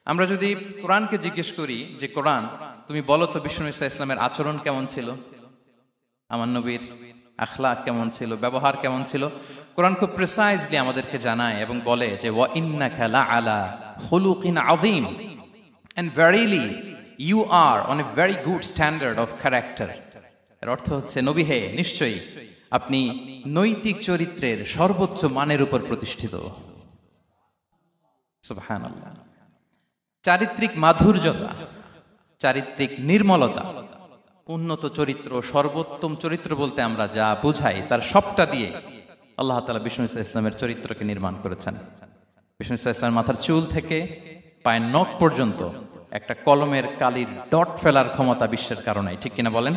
আমরা যদি কোরআনকে জিজ্ঞেস করি যে কোরআন তুমি বলো তো বিষ্ণু ইসা ইসলামের আচরণ কেমন ছিল, আমার নবীর আখলাক কেমন ছিল, ব্যবহার কেমন ছিল, কোরআন খুব প্রিসাইজলি আমাদেরকে জানায় এবং বলে যে ওয়া ইন্নাকা লাআলা খুলুকিন আযীম, and verily you are on a very good standard of character। এর অর্থ হচ্ছে নবী হে, নিশ্চয়ই আপনি নৈতিক চরিত্রের সর্বোচ্চ মানের উপর প্রতিষ্ঠিত। সুবহানাল্লাহ। চারিত্রিক মাধুর্যতা, চারিত্রিক নির্মলতা, উন্নত চরিত্র, সর্বোত্তম চরিত্র বলতে আমরা যা বুঝাই তার সবটা দিয়ে আল্লাহ তাআলা বিষ্ণু ইসা ইসলামের চরিত্রকে নির্মাণ করেছেন। বিষ্ণু ইসা ইসলামের মাথার চুল থেকে পায়ের নখ পর্যন্ত একটা কলমের কালির ডট ফেলার ক্ষমতা বিশ্বের কারণে, ঠিক কিনা বলেন?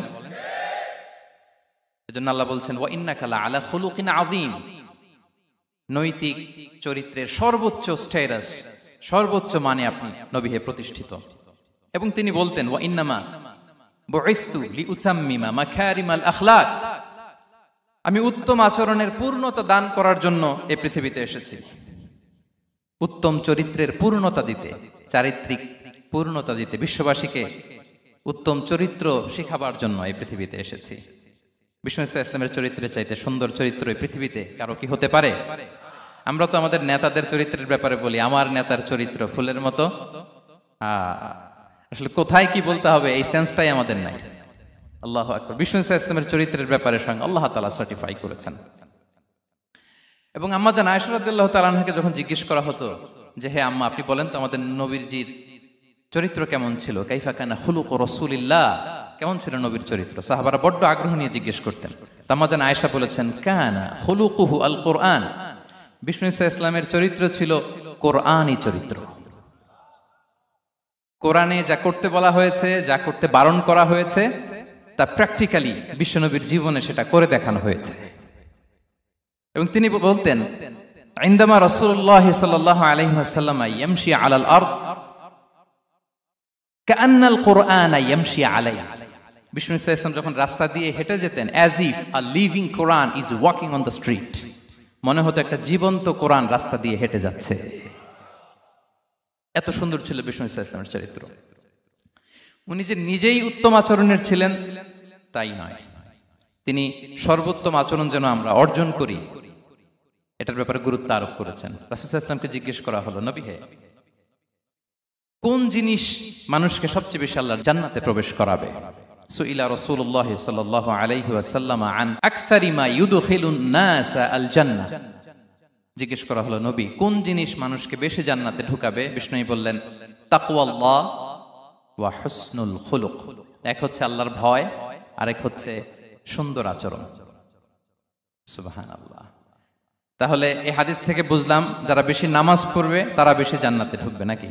এজন্য আল্লাহ বলছেন ওয়া ইন্নাকা লাআলা খুলুকিন আযীম, নৈতিক চরিত্রের সর্বোচ্চ স্ট্যাটাস, সর্বোচ্চ মানে আপনি নবী হে প্রতিষ্ঠিত। এবং তিনি বলতেন ওয়া ইন্নামা বুইসতু লিউতাম্মিমা মাকারিমাল আখলাক, আমি উত্তম আচরণের পূর্ণতা দান করার জন্য এই পৃথিবীতে এসেছি, উত্তম চরিত্রের পূর্ণতা দিতে, চারিত্রিক পূর্ণতা দিতে, বিশ্ববাসীকে উত্তম চরিত্র শেখাবার জন্য এই পৃথিবীতে এসেছি। বিষ্ণু ইসা ইসলামের চরিত্রের চাইতে সুন্দর চরিত্র এই পৃথিবীতে কারো কি হতে পারে? আমরা তো আমাদের নেতাদের চরিত্রের ব্যাপারে বলি আমার নেতার চরিত্র ফুলের মতো, আসলে কোথায় কি বলতে হবে এই সেন্সটাই আমাদের নাই। আল্লাহু আকবার। বিষ্ণু ইসা ইসলামের চরিত্রের ব্যাপারে স্বয়ং আল্লাহ তাআলা সার্টিফাই করেছেন। এবং আম্মা জান আয়েশা রাদিয়াল্লাহু তাআলা আনহাকে যখন জিজ্ঞেস করা হতো যে হে আম্মা আপনি বলেন তো আমাদের নবীজির চরিত্র কেমন ছিল, কাইফা কানা খুলুকু রাসূলিল্লাহ, কেমন ছিল নবীর চরিত্র, সাহাবারা বড্ড আগ্রহ নিয়ে জিজ্ঞেস করতেন। আম্মা জান আয়েশা বলেছেন কানা খুলুকুহু আল কোরআন, বিষ্ণু ইসা ইসলামের চরিত্র ছিল কোরআনী চরিত্র। কোরআনে যা করতে বলা হয়েছে, যা করতে বারণ করা হয়েছে তা প্র্যাকটিক্যালি বিশ্বনবীর জীবনে সেটা করে দেখানো হয়েছে। এবং তিনি বলতেন ইনদামা রাসূলুল্লাহ সাল্লাল্লাহু আলাইহি ওয়াসাল্লাম ইয়ামশি আলাল আরদ কাআন্নাল কুরআন ইয়ামশি আলাইহি, বিষ্ণু ইসা ইসলাম যখন রাস্তা দিয়ে হেঁটে যেতেন as if a living Quran is walking on the street, মনে হতো একটা জীবন্ত কোরআন রাস্তা দিয়ে হেঁটে যাচ্ছে। এত সুন্দর ছিল বিষ্ণু ইসা ইসলামের চরিত্র। উনি যে নিজেই উত্তম আচরণের ছিলেন তাই নয়, তিনি সর্বোত্তম আচরণ যেন আমরা অর্জন করি এটার ব্যাপারে গুরুত্ব আরোপ করেছেন। রাসূল সাল্লাল্লাহু আলাইহি ওয়াসাল্লামকে জিজ্ঞেস করা হলো নবী হে, কোন জিনিস মানুষকে সবচেয়ে বেশি আল্লাহর জান্নাতে প্রবেশ করাবে? সুইলা রাসূলুল্লাহ সাল্লাল্লাহু আলাইহি ওয়াসাল্লাম আন আকসারি মা ইউদখিলুন নাস আল জান্নাহ, জিজ্ঞেস করা হলো নবী কোন জিনিস মানুষকে বেশি জান্নাতে ঢুকাবে? বিষ্ণু বললেন তাকওয়াল্লাহ ওয়া হুসনুল খুলুক, এক হচ্ছে আল্লাহর ভয়, আরেক হচ্ছে সুন্দর আচরণ। সুবহানাল্লাহ। তাহলে এই হাদিস থেকে বুঝলাম যারা বেশি নামাজ পড়বে তারা বেশি জান্নাতে ঢুকবে নাকি?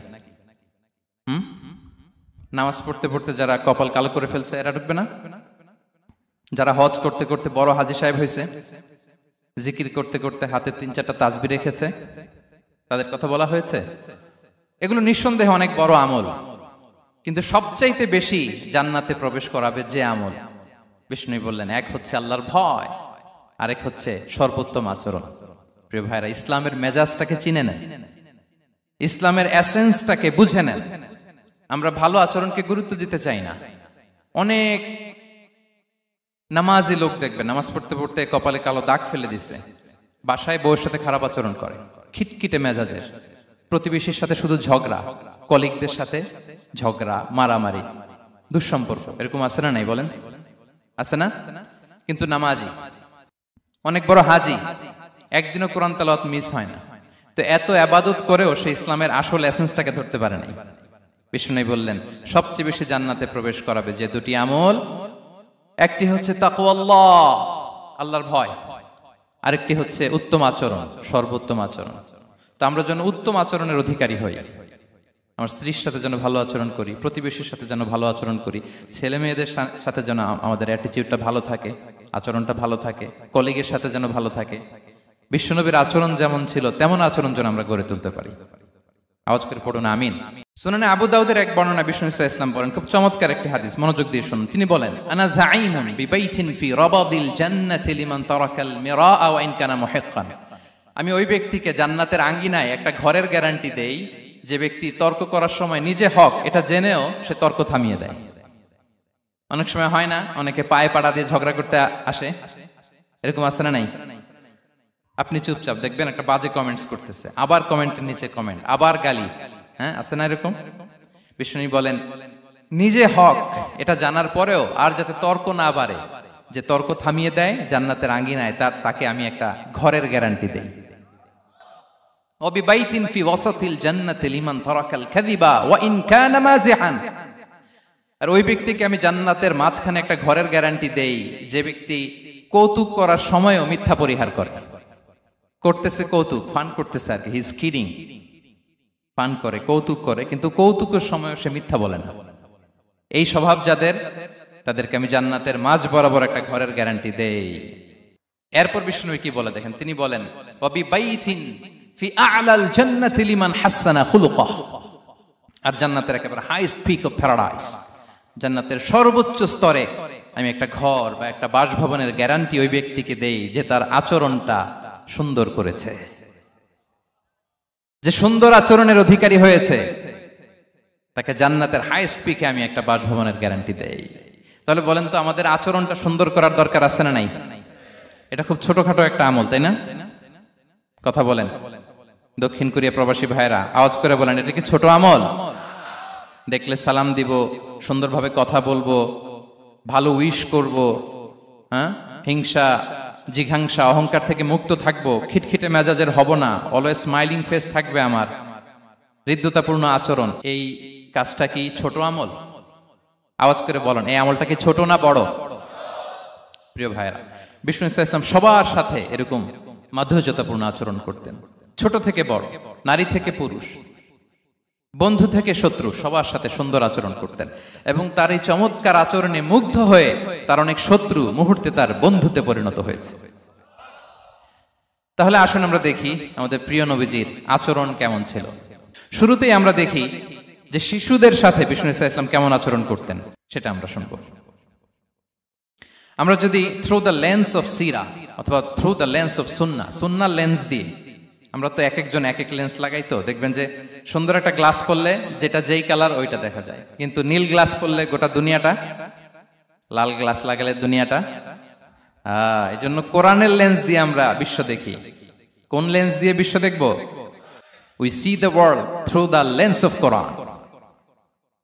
নামাজ পড়তে পড়তে যারা কপাল কালো করে ফেলছে এরা ঢুকবে না? যারা হজ করতে করতে বড় হাজী সাহেব হয়েছে, জিকির করতে করতে হাতে 3-4টা তাসবিহ রেখেছে, তাদের কথা বলা হয়েছে। এগুলো নিঃসন্দেহে অনেক বড় আমল, কিন্তু সবচাইতে বেশি জান্নাতে প্রবেশ করাবে যে আমল, বিষ্ণু বললেন এক হচ্ছে আল্লাহর ভয়, আরেক হচ্ছে সর্বোত্তম আচরণ। প্রিয় ভাইরা, ইসলামের মেজাজটাকে চিনে নেন, ইসলামের এসেন্সটাকে বুঝে নেন। আমরা ভালো আচরণকে গুরুত্ব দিতে চাই না। অনেক নামাজি লোক দেখবে নামাজ পড়তে পড়তে কপালে কালো দাগ ফেলে দিছে, বাসায় বউয়ের সাথে খারাপ আচরণ করে, খিটখিটে মেজাজের, প্রতিবেশীর সাথে শুধু ঝগড়া, কলিগদের সাথে ঝগড়া, মারামারি, দুঃসম্পর্ক, এরকম আছে না নাই বলেন? আছে না? কিন্তু নামাজি, অনেক বড় হাজি, একদিনও কোরআন তেলাওয়াত মিস হয় না, তো এত ইবাদত করেও সে ইসলামের আসল এসেন্সটাকে ধরতে পারে নাই। বিষ্ণু বললেন সবচেয়ে বেশি জান্নাতে প্রবেশ করাবে যে দুটি আমল, একটি হচ্ছে তাকওয়াল্লাহ, আল্লাহর ভয়, আরেকটি হচ্ছে উত্তম আচরণ, সর্বোত্তম আচরণ। তো আমরা যেন উত্তম আচরণের অধিকারী হই, আমার স্ত্রীর সাথে যেন ভালো আচরণ করি, প্রতিবেশীর সাথে যেন ভালো আচরণ করি, ছেলে মেয়েদের সাথে যেন আমাদের অ্যাটিটিউডটা ভালো থাকে, আচরণটা ভালো থাকে, কলিগের সাথে যেন ভালো থাকে। বিশ্বনবীর আচরণ যেমন ছিল তেমন আচরণ যেন আমরা গড়ে তুলতে পারি। আওয়াজ করে পড়ুন আমিন। সুনানে আবু দাউদের এক বর্ণনা বিষ্ণু ইসা ইসলাম বলেন, খুব চমৎকার একটি হাদিস, মনোযোগ দিয়ে শুনুন। তিনি বলেন আনা যাঈমুন বিবাইতিন ফি রাবাদিল জান্নাতি লিমান তারাকাল মিরাআ ওয়া ইন কানা মুহিক্কান, আমি ওই ব্যক্তিকে জান্নাতের আঙ্গিনায় একটা ঘরের গ্যারান্টি দেই যে ব্যক্তি তর্ক করার সময় নিজে হক এটা জেনেও সে তর্ক থামিয়ে দেয়। অনেক সময় হয় না, অনেকে পায়ে পাড়া দিয়ে ঝগড়া করতে আসে, এরকম আছে না নাই? আপনি চুপচাপ দেখবেন একটা বাজে কমেন্টস করতেছে, আবার কমেন্টের নিচে কমেন্ট, আবার গালি, হ্যাঁ আছে না এরকম? বিষ্ণু বলেন নিজে হক এটা জানার পরেও আর যাতে তর্ক না বাড়ে, যে তর্ক থামিয়ে দেয় জান্নাতের আঙ্গিনায়, তাকে আমি একটা ঘরের গ্যারান্টি দেই। ওয়াবিবাইতিন ফি ওয়াসাতিল জান্নাতি লিমান তারাকাল কাযিবা ওয়া ইন কানা মাযিহান। আর ওই ব্যক্তিকে আমি জান্নাতের মাঝখানে একটা ঘরের গ্যারান্টি দেই যে ব্যক্তি কৌতুক করার সময়ও মিথ্যা পরিহার করে। করতেছে কৌতুক, ফান করতেছে আর কি, হি ইজ কিডিং, ফান করে, কৌতুক করে, কিন্তু কৌতুকের সময়ও সে মিথ্যা বলে না। এই স্বভাব যাদের, তাদেরকে আমি জান্নাতের মাঝ বরাবর একটা ঘরের গ্যারান্টি দেই। এরপর বিষ্ণু কি বলে দেখেন, তিনি বলেন ওয়াবিবাইতিন ফি আ'লাল জান্নাতি লিমান হাসানা খুলুকাহ। আর জান্নাতের একেবারে হাইস্ট পিক অফ প্যারাডাইস, জান্নাতের সর্বোচ্চ স্তরে আমি একটা ঘর বা একটা বাসভবনের গ্যারান্টি ওই ব্যক্তিকে দেই যে তার আচরণটা সুন্দর করেছে, যে সুন্দর আচরণের অধিকারী হয়েছে, তাকে জান্নাতের হাইস্ট পিকে আমি একটা বাসভবনের গ্যারান্টি দেই। তাহলে বলেন তো আমাদের আচরণটা সুন্দর করার দরকার আছে না নাই? এটা খুব ছোটখাটো একটা আমল, তাই না? কথা বলেন, দক্ষিণ কোরিয়া প্রবাসী ভাইরা আওয়াজ করে বলেন, এটা কি ছোট আমল? দেখলে সালাম দিব, সুন্দরভাবে কথা বলবো, ভালো উইশ করব, হ্যাঁ, হিংসা জিঘাংসা অহংকার থেকে মুক্ত থাকবো, খিটখিটে মেজাজের হব না, অলওয়েজ স্মাইলিং ফেস থাকবে আমার, হৃদ্যতাপূর্ণ আচরণ। এই কাজটা কি ছোট আমল? আওয়াজ করে বলেন, এই আমলটা কি ছোট না বড়? প্রিয় ভাইরা, বিষ্ণু ইসলাম সবার সাথে এরকম মাধুর্যতাপূর্ণ আচরণ করতেন, ছোট থেকে বড়, নারী থেকে পুরুষ, বন্ধু থেকে শত্রু, সবার সাথে সুন্দর আচরণ করতেন। এবং তার এই চমৎকার আচরণে মুগ্ধ হয়ে তার অনেক শত্রু মুহূর্তে তার বন্ধুতে পরিণত হয়েছে। তাহলে আসুন আমরা দেখি আমাদের প্রিয় নবীজির আচরণ কেমন ছিল। শুরুতেই আমরা দেখি যে শিশুদের সাথে বিষ্ণু ইসলাম কেমন আচরণ করতেন, সেটা আমরা শুনবো। আমরা যদি থ্রু দ্য লেন্স অফ সিরা অথবা থ্রু দ্য লেন্স অফ সুন্না, সুন্নার লেন্স দিয়ে, আমরা তো এক একজন এক এক লেন্স লাগাই, তো দেখবেন যে সুন্দর একটা গ্লাস পরলে যেটা যেই কালার ওইটা দেখা যায়, কিন্তু নীল গ্লাস পরলে গোটা দুনিয়াটা, লাল গ্লাস লাগালে দুনিয়াটা। এই জন্য কোরআনের লেন্স দিয়ে আমরা বিশ্ব দেখি। কোন লেন্স দিয়ে বিশ্ব দেখব? We see the world through the lens of Quran.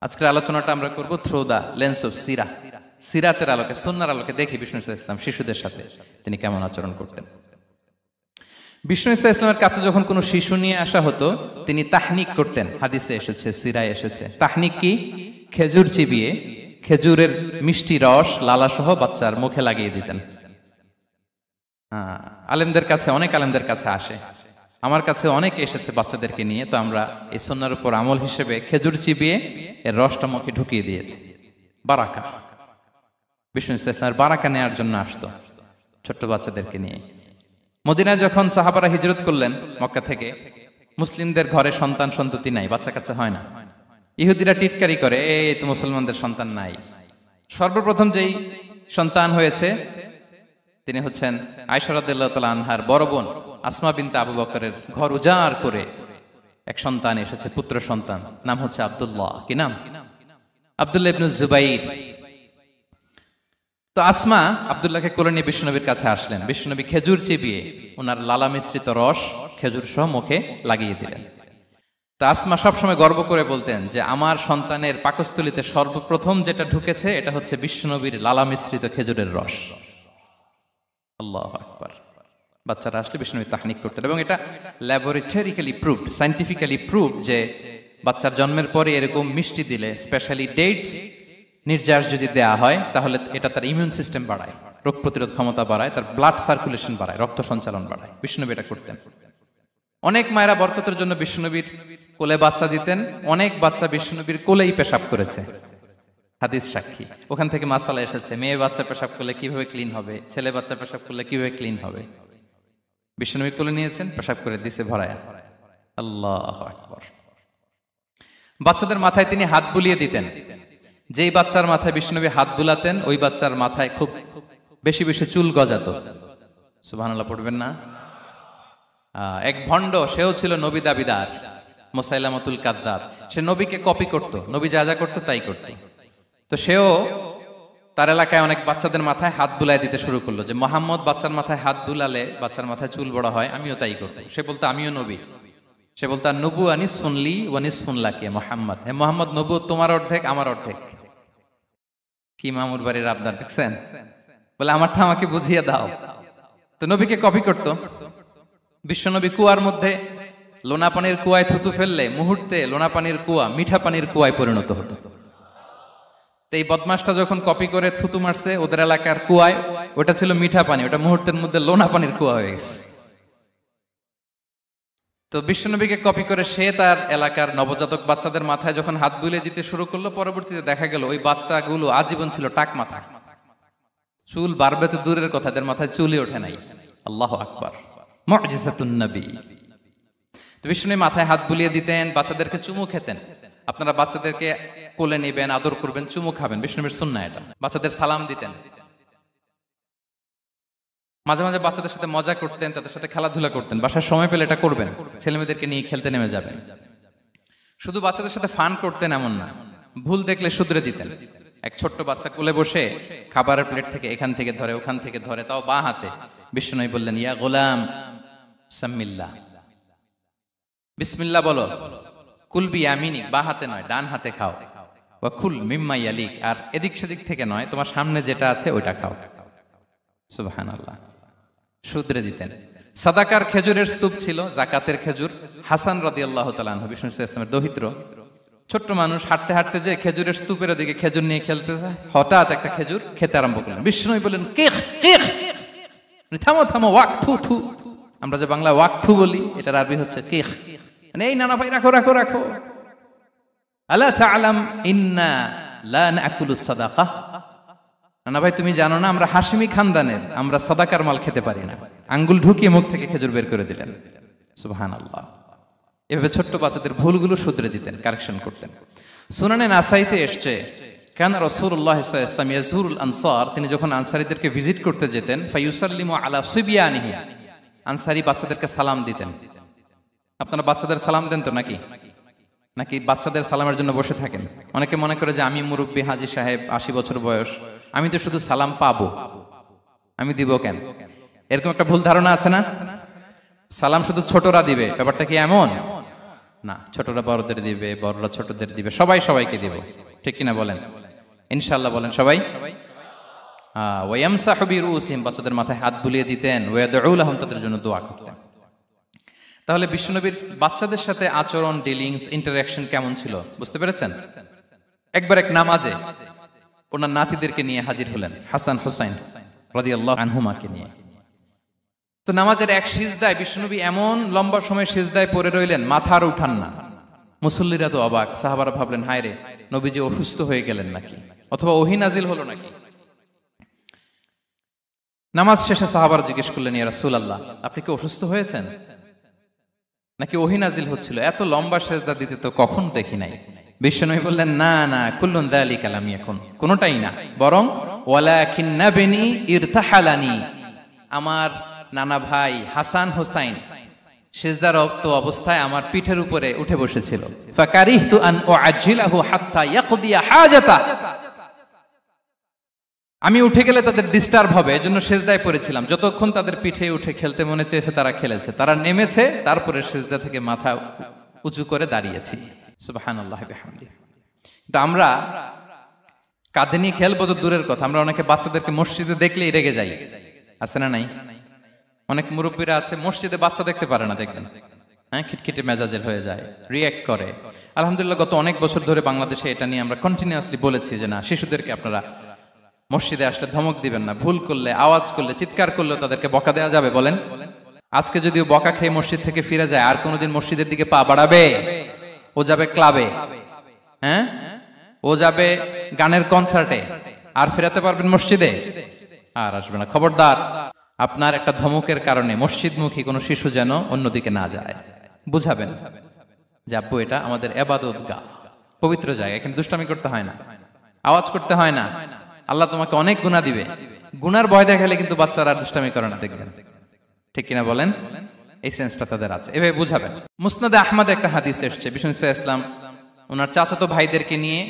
আজকের আলোচনাটা আমরা করব থ্রু দ্য লেন্স অফ সিরা, সিরাতের আলোকে, সুন্নাহর আলোকে দেখি বিষ্ণু ইসলাম শিশুদের সাথে তিনি কেমন আচরণ করতেন। বিষ্ণু ইসলামের কাছে যখন কোনো শিশু নিয়ে আসা হতো, তিনি তাহনিক করতেন। হাদিসে এসেছে, সিরায় এসেছে। তাহনিক কি? খেজুর চিবিয়ে খেজুরের মিষ্টি রস লালাসহ বাচ্চার মুখে লাগিয়ে দিতেন। আলেমদের কাছে, অনেক আলেমদের কাছে আসে, আমার কাছে অনেকে এসেছে বাচ্চাদেরকে নিয়ে, তো আমরা এই সুন্নাহর উপর আমল হিসেবে খেজুর চিবিয়ে এর রসটা মুখে ঢুকিয়ে দিয়েছি। বারাকা, বিষ্ণু ইসলামের বারাকা নেওয়ার জন্য আসতো ছোট্ট বাচ্চাদেরকে নিয়ে। মদিনায় যখন সাহাবারা হিজরত করলেন মক্কা থেকে, মুসলিমদের ঘরে সন্তান সন্ততি নাই, বাচ্চা কাচ্চা হয় না। ইহুদিরা টিটকারি করে, এই তো মুসলমানদের সন্তান নাই। সর্বপ্রথম যেই সন্তান হয়েছে তিনি হচ্ছেন আয়েশা রাদিয়াল্লাহু তাআলা আনহার বড় বোন আসমা বিনতে আবু বকরের ঘর উজাড় করে এক সন্তান এসেছে, পুত্র সন্তান, নাম হচ্ছে আব্দুল্লাহ। কি নাম? আব্দুল্লাহ ইবনে জুবাইর। তো আসমা আব্দুল্লাহকে কোলে নিয়ে বিষ্ণুনবীর কাছে আসলেন। বিষ্ণুনবী খেজুর চিবিয়ে ওনার লালা মিশ্রিত রস খেজুর সহ মুখে লাগিয়ে দিলেন। তা আসমা সবসময় গর্ব করে বলতেন যে আমার সন্তানের পাকস্থলীতে সর্বপ্রথম যেটা ঢুকেছে এটা হচ্ছে বিষ্ণুনবীর লালা মিশ্রিত খেজুরের রস। আল্লাহু আকবার। বাচ্চারা আসলে বিষ্ণুনবী তাহনিক করতেন, এবং এটা ল্যাবরেটরিক্যালি প্রুভড, সায়েন্টিফিক্যালি প্রুভড যে বাচ্চার জন্মের পরে এরকম মিষ্টি দিলে, স্পেশালি ডেটস নির্যাস যদি দেয়া হয়, তাহলে এটা তার ইমিউন সিস্টেম বাড়ায়, রোগ প্রতিরোধ ক্ষমতা বাড়ায়, তার ব্লাড সার্কুলেশন বাড়ায়, রক্ত সঞ্চালন বাড়ায়। বিষ্ণুনবী এটা করতেন। অনেক মায়েরা বরকতের জন্য বিষ্ণুনবীর কোলে বাচ্চা দিতেন। অনেক বাচ্চা বিষ্ণুনবীর কোলেই পেশাব করেছে, হাদিস সাক্ষী। ওখান থেকে মাসালা এসেছে, মেয়ে বাচ্চা পেশাব করলে কিভাবে ক্লিন হবে, ছেলে বাচ্চা পেশাব করলে কিভাবে ক্লিন হবে। বিষ্ণুনবী কোলে নিয়েছেন, পেশাব করে দিছে ভরায়া। আল্লাহু আকবার। বাচ্চাদের মাথায় তিনি হাত বুলিয়ে দিতেন। যেই বাচ্চার মাথায় বিষ্ণুনবী হাত বুলাতেন, ওই বাচ্চার মাথায় খুব বেশি বেশি চুল গজাতো। সুবহানাল্লাহ পড়বেন না? এক ভণ্ড, সেও ছিল নবী দাবিদার, মুসাইলামাতুল কাযযাব, সে নবীকে কপি করত, নবী যা যা করতো তাই করত। তো সেও তার এলাকায় অনেক বাচ্চাদের মাথায় হাত বুলাই দিতে শুরু করলো, যে মোহাম্মদ বাচ্চার মাথায় হাত বুলালে বাচ্চার মাথায় চুল বড় হয়, আমিও তাই করবো। সে বলতো আমিও নবী। সে বলতো নবু আনিস শুনলি ওয়ানিস শুনলাকে মোহাম্মদ, হে মোহাম্মদ, নবু তোমার অর্ধেক আমার অর্ধেক। কি মামুর বাড়ির আবদার দেখছেন, বলে আমারটা আমাকে বুঝিয়ে দাও। তো নবীকে কপি করত। বিশ্বনবী কুয়ার মধ্যে লোনা পানির কুয়ায় থুতু ফেললে মুহূর্তে লোনা পানির কুয়া মিঠা পানির কুয়ায় পরিণত হতো। তো এই বদমাসটা যখন কপি করে থুতু মারছে ওদের এলাকার কুয়ায়, ওটা ছিল মিঠা পানি, ওটা মুহূর্তের মধ্যে লোনা পানির কুয়া হয়ে গেছে। তো বিশ্বনবীকে কপি করে সে তার এলাকার নবজাতক বাচ্চাদের মাথায় যখন হাত বুলিয়ে দিতে শুরু করলো, পরবর্তীতে দেখা গেল ওই বাচ্চাগুলো আজীবন ছিল টাক মাথা। চুল বাড়বে তো দূরের কথা, এদের মাথায় চুলই ওঠে নাই। আল্লাহু আকবার, মুজিজাতুন নবী। তো বিশ্বনবী মাথায় হাত বুলিয়ে দিতেন, বাচ্চাদেরকে চুমু খেতেন। আপনারা বাচ্চাদেরকে কোলে নেবেন, আদর করবেন, চুমু খাবেন, বিশ্বনবীর সুন্নাহ এটা। বাচ্চাদের সালাম দিতেন, মাঝে মাঝে বাচ্চাদের সাথে মজা করতেন, তাদের সাথে খেলাধুলা করতেন। বাসার সময় পেলে এটা করবেন, ছেলেমেয়েদেরকে নিয়ে খেলতে নেমে যাবেন। শুধু বাচ্চাদের সাথে ফান করতেন এমন না, ভুল দেখলে শুধরে দিতেন। এক ছোট্ট বাচ্চা কোলে বসে খাবারের প্লেট থেকে এখান থেকে ধরে ওখান থেকে ধরে, তাও বাঁ হাতে। বিশ্বনবী বললেন, ইয়া গোলাম সাম্মিল্লাহ, বিসমিল্লাহ বলো। কুলবি আমিনি, বাঁ হাতে নয় ডান হাতে খাও। ওয়া কুল মিম্মা ইয়ালিক, আর এদিক সেদিক থেকে নয়, তোমার সামনে যেটা আছে ওইটা খাও। সুবহানাল্লাহ, শুধরে দিতেন। সাদাকার খেজুরের স্তূপ ছিল, জাকাতের খেজুর। হাসান রাদিয়াল্লাহু তাআলা আনহু, বিষ্ণু ইসলামের দৌহিত্র, ছোট্ট মানুষ, হাঁটতে হাঁটতে যে খেজুরের স্তূপের দিকে খেজুর নিয়ে খেলতে যায়, হঠাৎ একটা খেজুর খেতে আরম্ভ করলেন। বিষ্ণু বললেন, কিখ কিখ, থামো থামো, ওয়াক থু থু। আমরা যে বাংলা ওয়াক থু বলি, এটার আরবি হচ্ছে কিখ। এই নানা ভাই রাখো রাখো রাখো। আলা তাআলাম ইন্না লা নাকুলুস সাদাকা, নানা ভাই তুমি জানো না আমরা হাশিমি খানদানের, আমরা সাদাকার মাল খেতে পারি না। আঙ্গুল ঢুকিয়ে মুখ থেকে খেজুর বের করে দিলেন। সুবহানাল্লাহ। এভাবে ছোট্ট বাচ্চাদের ভুলগুলো শুধরে দিতেন, কারেকশন করতেন। সুনানে নাসাইতে এসছে, কেন রাসূলুল্লাহ সাল্লাল্লাহু আলাইহি ওয়াসাল্লাম ইয়াজুরুল আনসার, তিনি যখন আনসারীদেরকে ভিজিট করতে যেতেন, ফায়ুসাল্লিমু আলা সিবিয়ানিহি, আনসারী বাচ্চাদেরকে সালাম দিতেন। আপনারা বাচ্চাদের সালাম দেন তো নাকি? নাকি বাচ্চাদের সালামের জন্য বসে থাকেন? অনেকে মনে করে যে আমি মুরব্বী হাজী সাহেব, 80 বছর বয়স, আমি তো শুধু সালাম পাবো, আমি দিব কেন? এরকম একটা ভুল ধারণা আছে না? সালাম শুধু ছোটরা দিবে, ব্যাপারটা কি এমন না। ছোটরা বড়দের দিবে, বড়রা ছোটদের দিবে, সবাই সবাইকে দিবে, ঠিক কিনা বলেন? ইনশাআল্লাহ বলেন সবাই। ওয়ায়ামসাহু বিরুসিহিম, বাচ্চাদের মাথায় হাত বুলিয়ে দিতেন। ওয়ায়াদউ লাহুম, তাদের জন্য দোয়া করতেন। তাহলে বিশ্বনবীর বাচ্চাদের সাথে আচরণ, ডিলিংস, ইন্টারঅ্যাকশন কেমন ছিল বুঝতে পেরেছেন? একবার এক নামাজে ওনার নাতিদেরকে নিয়ে হাজির হলেন, হাসান হুসাইন রাদিয়াল্লাহু আনহুমাকে নিয়ে। তো নামাজের এক সিজদায় বিশ্বনবী এমন লম্বা সময় সিজদায় পড়ে রইলেন, মাথা আর উঠান না। মুসল্লিরা তো অবাক, সাহাবারা ভাবলেন হায় রে, নবীজি অসুস্থ হয়ে গেলেন নাকি, অথবা ওহী নাজিল হলো নাকি। নামাজ শেষে সাহাবারা জিজ্ঞেস করলেন, ইয়া রাসূলুল্লাহ, আপনি কি অসুস্থ হয়েছেন নাকি ওহী নাজিল হচ্ছিল? এত লম্বা সিজদা দিতে তো কখন দেখি নাই। বিশ্বনবী বললেন, না না, কুল্লুন যালিকা লাম ইয়াকুন, কোনটাই না, বরং ওয়ালাকিন নাবনি ইরতাহালানি, আমার নানা ভাই হাসান হুসাইন সিজদারত অবস্থায় আমার পিঠের উপরে উঠে বসেছিল। ফাকারিহতু আন উআজ্জিলাহু হাত্তা ইয়াকদিয়া হাজাতা, আমি উঠে গেলে তাদের ডিস্টার্ব হবে, এজন্য সিজদায় পড়েছিলাম। যতক্ষণ তাদের পিঠে উঠে খেলতে মনে চেয়েছে তারা খেলেছে, তারা নেমেছে, তারপরে সিজদা থেকে মাথা উঁচু করে দাঁড়িয়েছি। সুবহানাল্লাহ বিহামদিহি। তো আমরা কাঁধে নিয়ে খেলবো তো দূরের কথা, আমরা অনেকে বাচ্চাদেরকে মসজিদে দেখলেই রেগে যাই, আছে না নাই? অনেক মুরব্বীরা আছে মসজিদে বাচ্চা দেখতে পারে না, দেখবেন হ্যাঁ, খিটখিটে মেজাজের হয়ে যায়, রিয়্যাক্ট করে। আলহামদুলিল্লাহ গত অনেক বছর ধরে বাংলাদেশে এটা নিয়ে আমরা কন্টিনিউয়াসলি বলেছি যে না, শিশুদেরকে আপনারা মসজিদে আসলে ধমক দিবেন না, ভুল করলে, আওয়াজ করলে, চিৎকার করলে তাদেরকে বকা দেওয়া যাবে? বলেন। আজকে যদিও বকা খেয়ে মসজিদ থেকে ফিরে যায়, আর কোনোদিন মসজিদের দিকে পা বাড়াবে? ও যাবে ক্লাবে, হ্যাঁ, ও যাবে গানের কনসার্টে, আর ফেরাতে পারবেন মসজিদে? আর আসবে না। খবরদার, আপনার একটা ধমকের কারণে মসজিদমুখী কোনো শিশু যেন অন্যদিকে না যায়। বুঝাবেন যে আব্বু এটা আমাদের ইবাদত গাহ, পবিত্র জায়গা, এখানে দুষ্টামি করতে হয় না, আওয়াজ করতে হয় না, আল্লাহ তোমাকে অনেক গুনাহ দিবে। গুনার ভয় দেখালে কিন্তু বাচ্চারা আর দুষ্টামি করে না, দেখবেন, ঠিক কিনা বলেন? এই সেন্সটা তাদের আছে, এভাবে বুঝাবেন। মুসনাদে আহমদ একটা হাদিস এসছে, বিষ্ণু ইসলাম ওনার চাচাতো ভাইদেরকে নিয়ে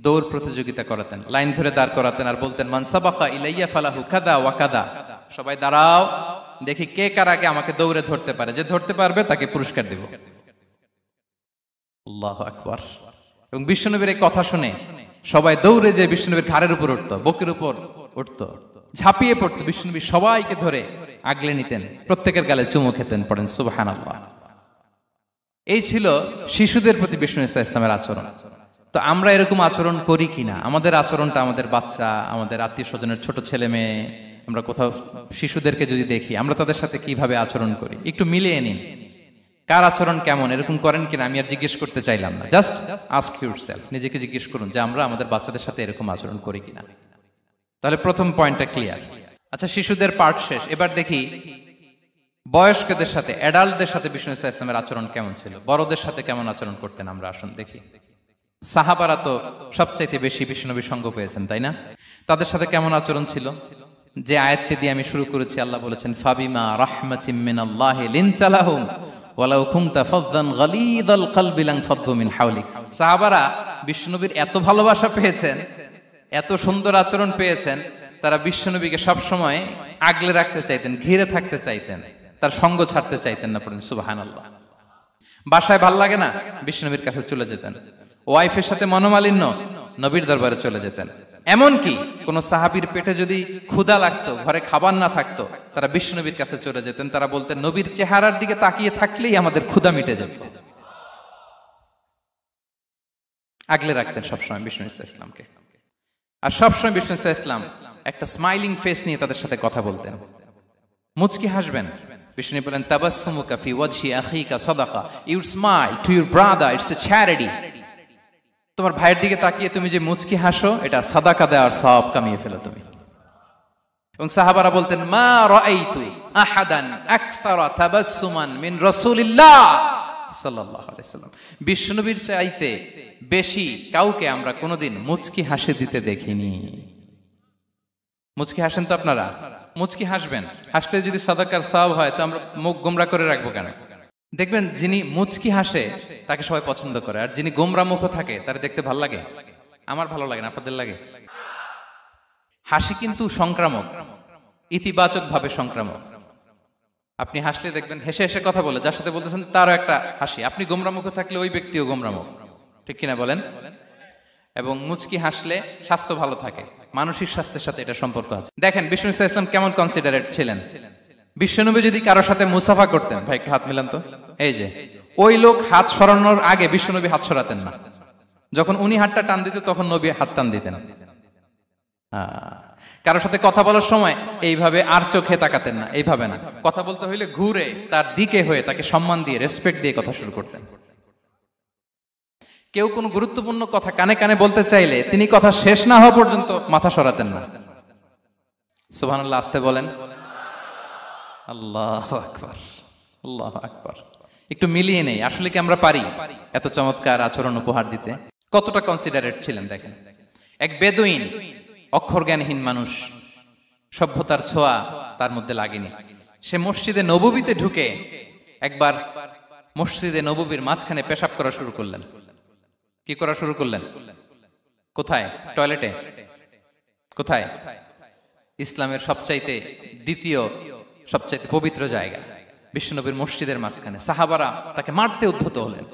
দৌড় প্রতিযোগিতা করাতেন, লাইন ধরে দাঁড় করাতেন আর বলতেন, মান সাবাকা ইলাইয়া ফালাহু কাদা ওয়া কাদা, সবাই দাঁড়াও, দেখি কে কার আগে আমাকে দৌড়ে ধরতে পারে, যে ধরতে পারবে তাকে পুরস্কার দেব। আল্লাহু আকবার। এবং বিশ্বনবীর এই কথা শুনে সবাই দৌড়ে যে বিশ্বনবীর ঘাড়ের উপর উঠতো, বুকের উপর উঠতো, ঝাঁপিয়ে পড়তো, বিশ্বনবী সবাইকে ধরে আগলে নিতেন, প্রত্যেকের গালে চুমু খেতেন। পড়েন সুবহানাল্লাহ। এই ছিল শিশুদের প্রতি বিষ্ণু ইসলামের আচরণ। তো আমরা এরকম আচরণ করি কিনা? আমাদের আচরণটা আমাদের বাচ্চা, আমাদের আত্মীয় স্বজনের ছোট ছেলে মেয়ে, আমরা কোথাও শিশুদেরকে যদি দেখি, আমরা তাদের সাথে কিভাবে আচরণ করি একটু মিলিয়ে নিন। কার আচরণ কেমন, এরকম করেন কিনা আমি আর জিজ্ঞেস করতে চাইলাম না, জাস্ট আস্ক ইউরসেলফ, নিজেকে জিজ্ঞেস করুন যে আমরা আমাদের বাচ্চাদের সাথে এরকম আচরণ করি কিনা। তাহলে প্রথম পয়েন্টটা ক্লিয়ার। আচ্ছা, শিশুদের পার্ট শেষ, এবার দেখি বয়স্কদের সাথে, অ্যাডাল্টদের সাথে বিষ্ণু ইসলামের আচরণ কেমন ছিল, বড়দের সাথে কেমন আচরণ করতেন আমরা। আসুন দেখি। সাহাবারা তো সবচাইতে বেশি বিষ্ণুনবীর সঙ্গ পেয়েছেন, তাই না? তাদের সাথে কেমন আচরণ ছিল? যে আয়াতটি দিয়ে আমি শুরু করেছি, আল্লাহ বলেছেন, ফাবিমা রাহমাতিম মিনাল্লাহি লিনতা লাহুম ওয়ালাউ কুনতা ফাযযান গালিযাল কলবি লানফাদ্দু মিন হাওলিক। সাহাবারা বিষ্ণুনবীর এত ভালোবাসা পেয়েছেন, এত সুন্দর আচরণ পেয়েছেন, তারা বিশ্বনবীকে সবসময় আগলে রাখতে চাইতেন, ঘিরে থাকতে চাইতেন, তার সঙ্গ ছাড়তে চাইতেন না। পড়েন সুবহানাল্লাহ। বাসায় ভাল লাগে না, বিশ্বনবীর কাছে চলে যেতেন। ওয়াইফের সাথে মনোমালিন্য, নবীর দরবারে চলে যেতেন। এমনকি কোন সাহাবীর পেটে যদি ক্ষুধা লাগতো, ঘরে খাবার না থাকতো, তারা বিশ্বনবীর কাছে চলে যেতেন। তারা বলতেন, নবীর চেহারার দিকে তাকিয়ে থাকলেই আমাদের ক্ষুধা মিটে যেত। আগলে রাখতেন সবসময় বিষ্ণু ইসলামকে। আর সবসময় বিষ্ণু ইসলাম একটা স্মাইলিং ফেস নিয়ে তাদের সাথে কথা বলতেন, মুচকি হাসবেন। বিষ্ণু বলেন, তাবাসসুমুকা ফি ওয়াজহি আখিকা সাদাকা, you smile to your brother, it's a charity. তোমার ভাইয়ের দিকে তাকিয়ে তুমি যে মুচকি হাসো, এটা সাদাকা দেওয়ার সওয়াব কামিয়ে ফেলো তুমি। এবং সাহাবারা বলতেন, মা রাআইতু আহাদান আকসারা তাবাসসুমান মিন রাসূলিল্লাহ সাল্লাল্লাহু আলাইহি ওয়াসাল্লাম। বিশ্বনবীর চাইতে বেশি কাউকে আমরা কোনোদিন মুচকি হাসি দিতে দেখিনি। মুচকি হাসেন তো আপনারা? মুচকি হাসবেন, হাসলে যদি সাদাকার সওয়াব হয়, তো আমরা মুখ গোমরা করে রাখবো কেন? দেখবেন, যিনি মুচকি হাসে তাকে সবাই পছন্দ করে, আর যিনি গোমরা মুখ থাকে তার দেখতে ভালো লাগে। আমার ভালো লাগে না, আপনাদের লাগে? হাসি কিন্তু সংক্রামক, ইতিবাচক ভাবে সংক্রামক। আপনি হাসলে দেখবেন হেসে হেসে কথা বলে, যার সাথে বলতেছেন তারও একটা হাসি। আপনি গোমরা মুখ থাকলে ওই ব্যক্তিও গোমরা মুখ, ঠিক কিনা বলেন? এবং মুচকি হাসলে স্বাস্থ্য ভালো থাকে, মানসিক স্বাস্থ্যের সাথে এটা সম্পর্ক আছে। দেখেন বিষ্ণু ইসলাম কেমন কনসিডারেট ছিলেন। বিশ্বনবী যদি কারোর সাথে মুসাফা করতেন, ভাই একটু হাত মিলান তো, এই যে ওই লোক হাত সরানোর আগে বিশ্বনবী হাত সরাতেন না। যখন উনি হাতটা টান দিতেন, তখন নবী হাত টান দিতেন। কারোর সাথে কথা বলার সময় এইভাবে আর চোখে তাকাতেন না, এইভাবে না। কথা বলতে হইলে ঘুরে তার দিকে হয়ে তাকে সম্মান দিয়ে, রেসপেক্ট দিয়ে কথা শুরু করতেন। কেউ কোনো গুরুত্বপূর্ণ কথা কানে কানে বলতে চাইলে তিনি কথা শেষ না হওয়া পর্যন্ত মাথা সরাতেন না। সুবহানাল্লাহ, আস্তে বলেন। আল্লাহু আকবার, আল্লাহু আকবার। একটু মিলিয়ে নেই, আসলে কি আমরা পারি এত চমৎকার আচরণ উপহার দিতে? কতটা কনসিডারেট ছিলেন দেখেন। এক বেদুইন, অক্ষর জ্ঞানহীন মানুষ, সভ্যতার ছোঁয়া তার মধ্যে লাগেনি। সে মসজিদে নববীতে ঢুকে একবার মসজিদে নববীর মাঝখানে পেশাব করা শুরু করলেন। কি করা শুরু করলেন? কোথায়? টয়লেটে? কোথায়? ইসলামের সবচাইতে দ্বিতীয় সবচাইতে পবিত্র জায়গা, বিশ্বনবীর মসজিদের মাঝখানে। সাহাবারা তাকে মারতে উদ্ধত হলেন।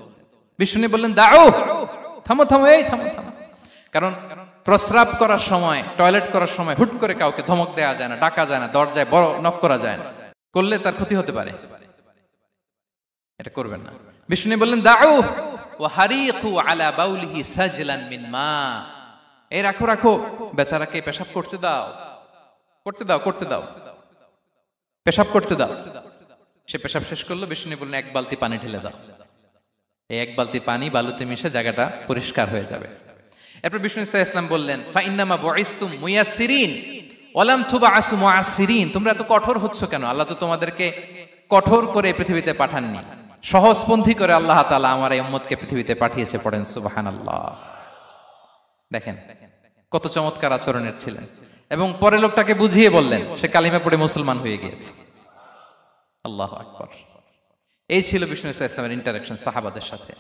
বিশ্বনবী বললেন, দাও, থামো থামো, এই থামো থামো। কারণ প্রস্রাব করার সময়, টয়লেট করার সময় হুট করে কাউকে ধমক দেওয়া যায় না, ডাকা যায় না, দরজায় বড় নক করা যায় না, করলে তার ক্ষতি হতে পারে, এটা করবেন না। বিষ্ণু বললেন, দাও ওয়া হারিকু আলা বাউলিহি সাজলান মিন মা, এই রাখো রাখো, বেচারাকে পেশাব করতে দাও, করতে দাও, করতে দাও, পেশাব করতে দাও। সে পেশাব শেষ করলো। বিষ্ণু বললেন, এক বালতি পানি ঢেলে দাও। এই এক বালতি পানি বালুতে মিশে জায়গাটা পরিষ্কার হয়ে যাবে। এরপর বিষ্ণু ইসলাম বললেন, ফাইন্নামা বুইসতুম মুয়াসসিরিন ওয়ালাম তুবআসু মুআসসিরিন, তোমরা এত কঠোর হচ্ছ কেন? আল্লাহ তো তোমাদেরকে কঠোর করে পৃথিবীতে পাঠাননি, সহজপন্থী করে আল্লাহ তাআলা আমার এই উম্মতকে পৃথিবীতে পাঠিয়েছে। পড়েন সুবহানাল্লাহ। দেখেন কত চমৎকার আচরণের ছিলেন। এবং পরে লোকটাকে বুঝিয়ে বললেন, সে কালিমা পড়ে মুসলমান হয়ে গিয়েছে। আল্লাহু আকবার। এই ছিল বিষ্ণু ইসলামের ইন্টারাকশন সাহাবাদের সাথে।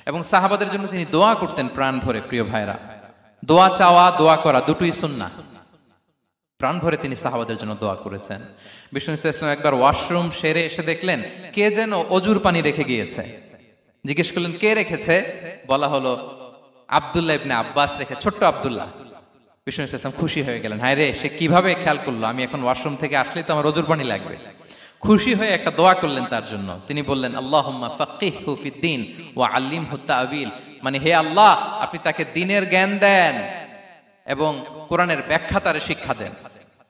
এবং সাহাবাদের জন্য তিনি দোয়া করতেন প্রাণ ভরে। প্রিয় ভাইরা, দোয়া চাওয়া, দোয়া করা দুটোই সুন্নাহ। প্রাণ ভরে তিনি সাহাবাদের জন্য দোয়া করেছেন। বিষ্ণু ইসলাম একবার ওয়াশরুম সেরে এসে দেখলেন কে যেন অজুর পানি রেখে গিয়েছে। জিজ্ঞেস করলেন কে রেখেছে? বলা হলো আব্দুল্লাহ ইবনে আব্বাস রেখে, ছোট্ট আব্দুল্লাহ। বিষ্ণু ইসলাম খুশি হয়ে গেলেন, হায় রে, সে কিভাবে খেয়াল করলো, আমি এখন ওয়াশরুম থেকে আসলেই তো আমার অজুর পানি লাগবে। খুশি হয়ে একটা দোয়া করলেন তার জন্য। তিনি বললেন আল্লাহুম্মা ফাক্কিহহু ফিদ্দীন ওয়া আল্লিমহু তা'ওয়িল, মানে হে আল্লাহ, আপনি তাকে দ্বীনের জ্ঞান দেন এবং কোরআনের ব্যাখ্যা তারে শিক্ষা দেন।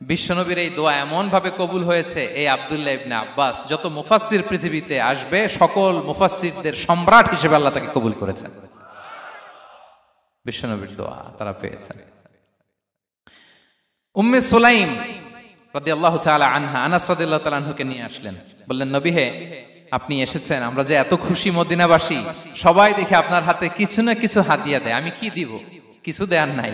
বিশ্বনবীর এই দোয়া এমন ভাবে কবুল হয়েছে, এই আব্দুল্লাহ ইবনে আব্বাস যত মুফাসসির পৃথিবীতে আসবে সকল মুফাসসিরদের সম্রাট হিসেবে আল্লাহ তাকে কবুল করেছেন। বিশ্বনবীর দোয়া তারা পেয়েছেন। উম্মে সুলাইম রাদিয়াল্লাহু তাআলা আনহা আনাস রাদিয়াল্লাহু তাআলা আনহুকে নিয়ে আসলেন, বললেন নবী হে, আপনি এসেছেন, আমরা যে এত খুশি মদিনাবাসী, সবাই দেখে আপনার হাতে কিছু না কিছু হাদিয়া দেয়, আমি কি দিব? কিছু দেয়ার নাই,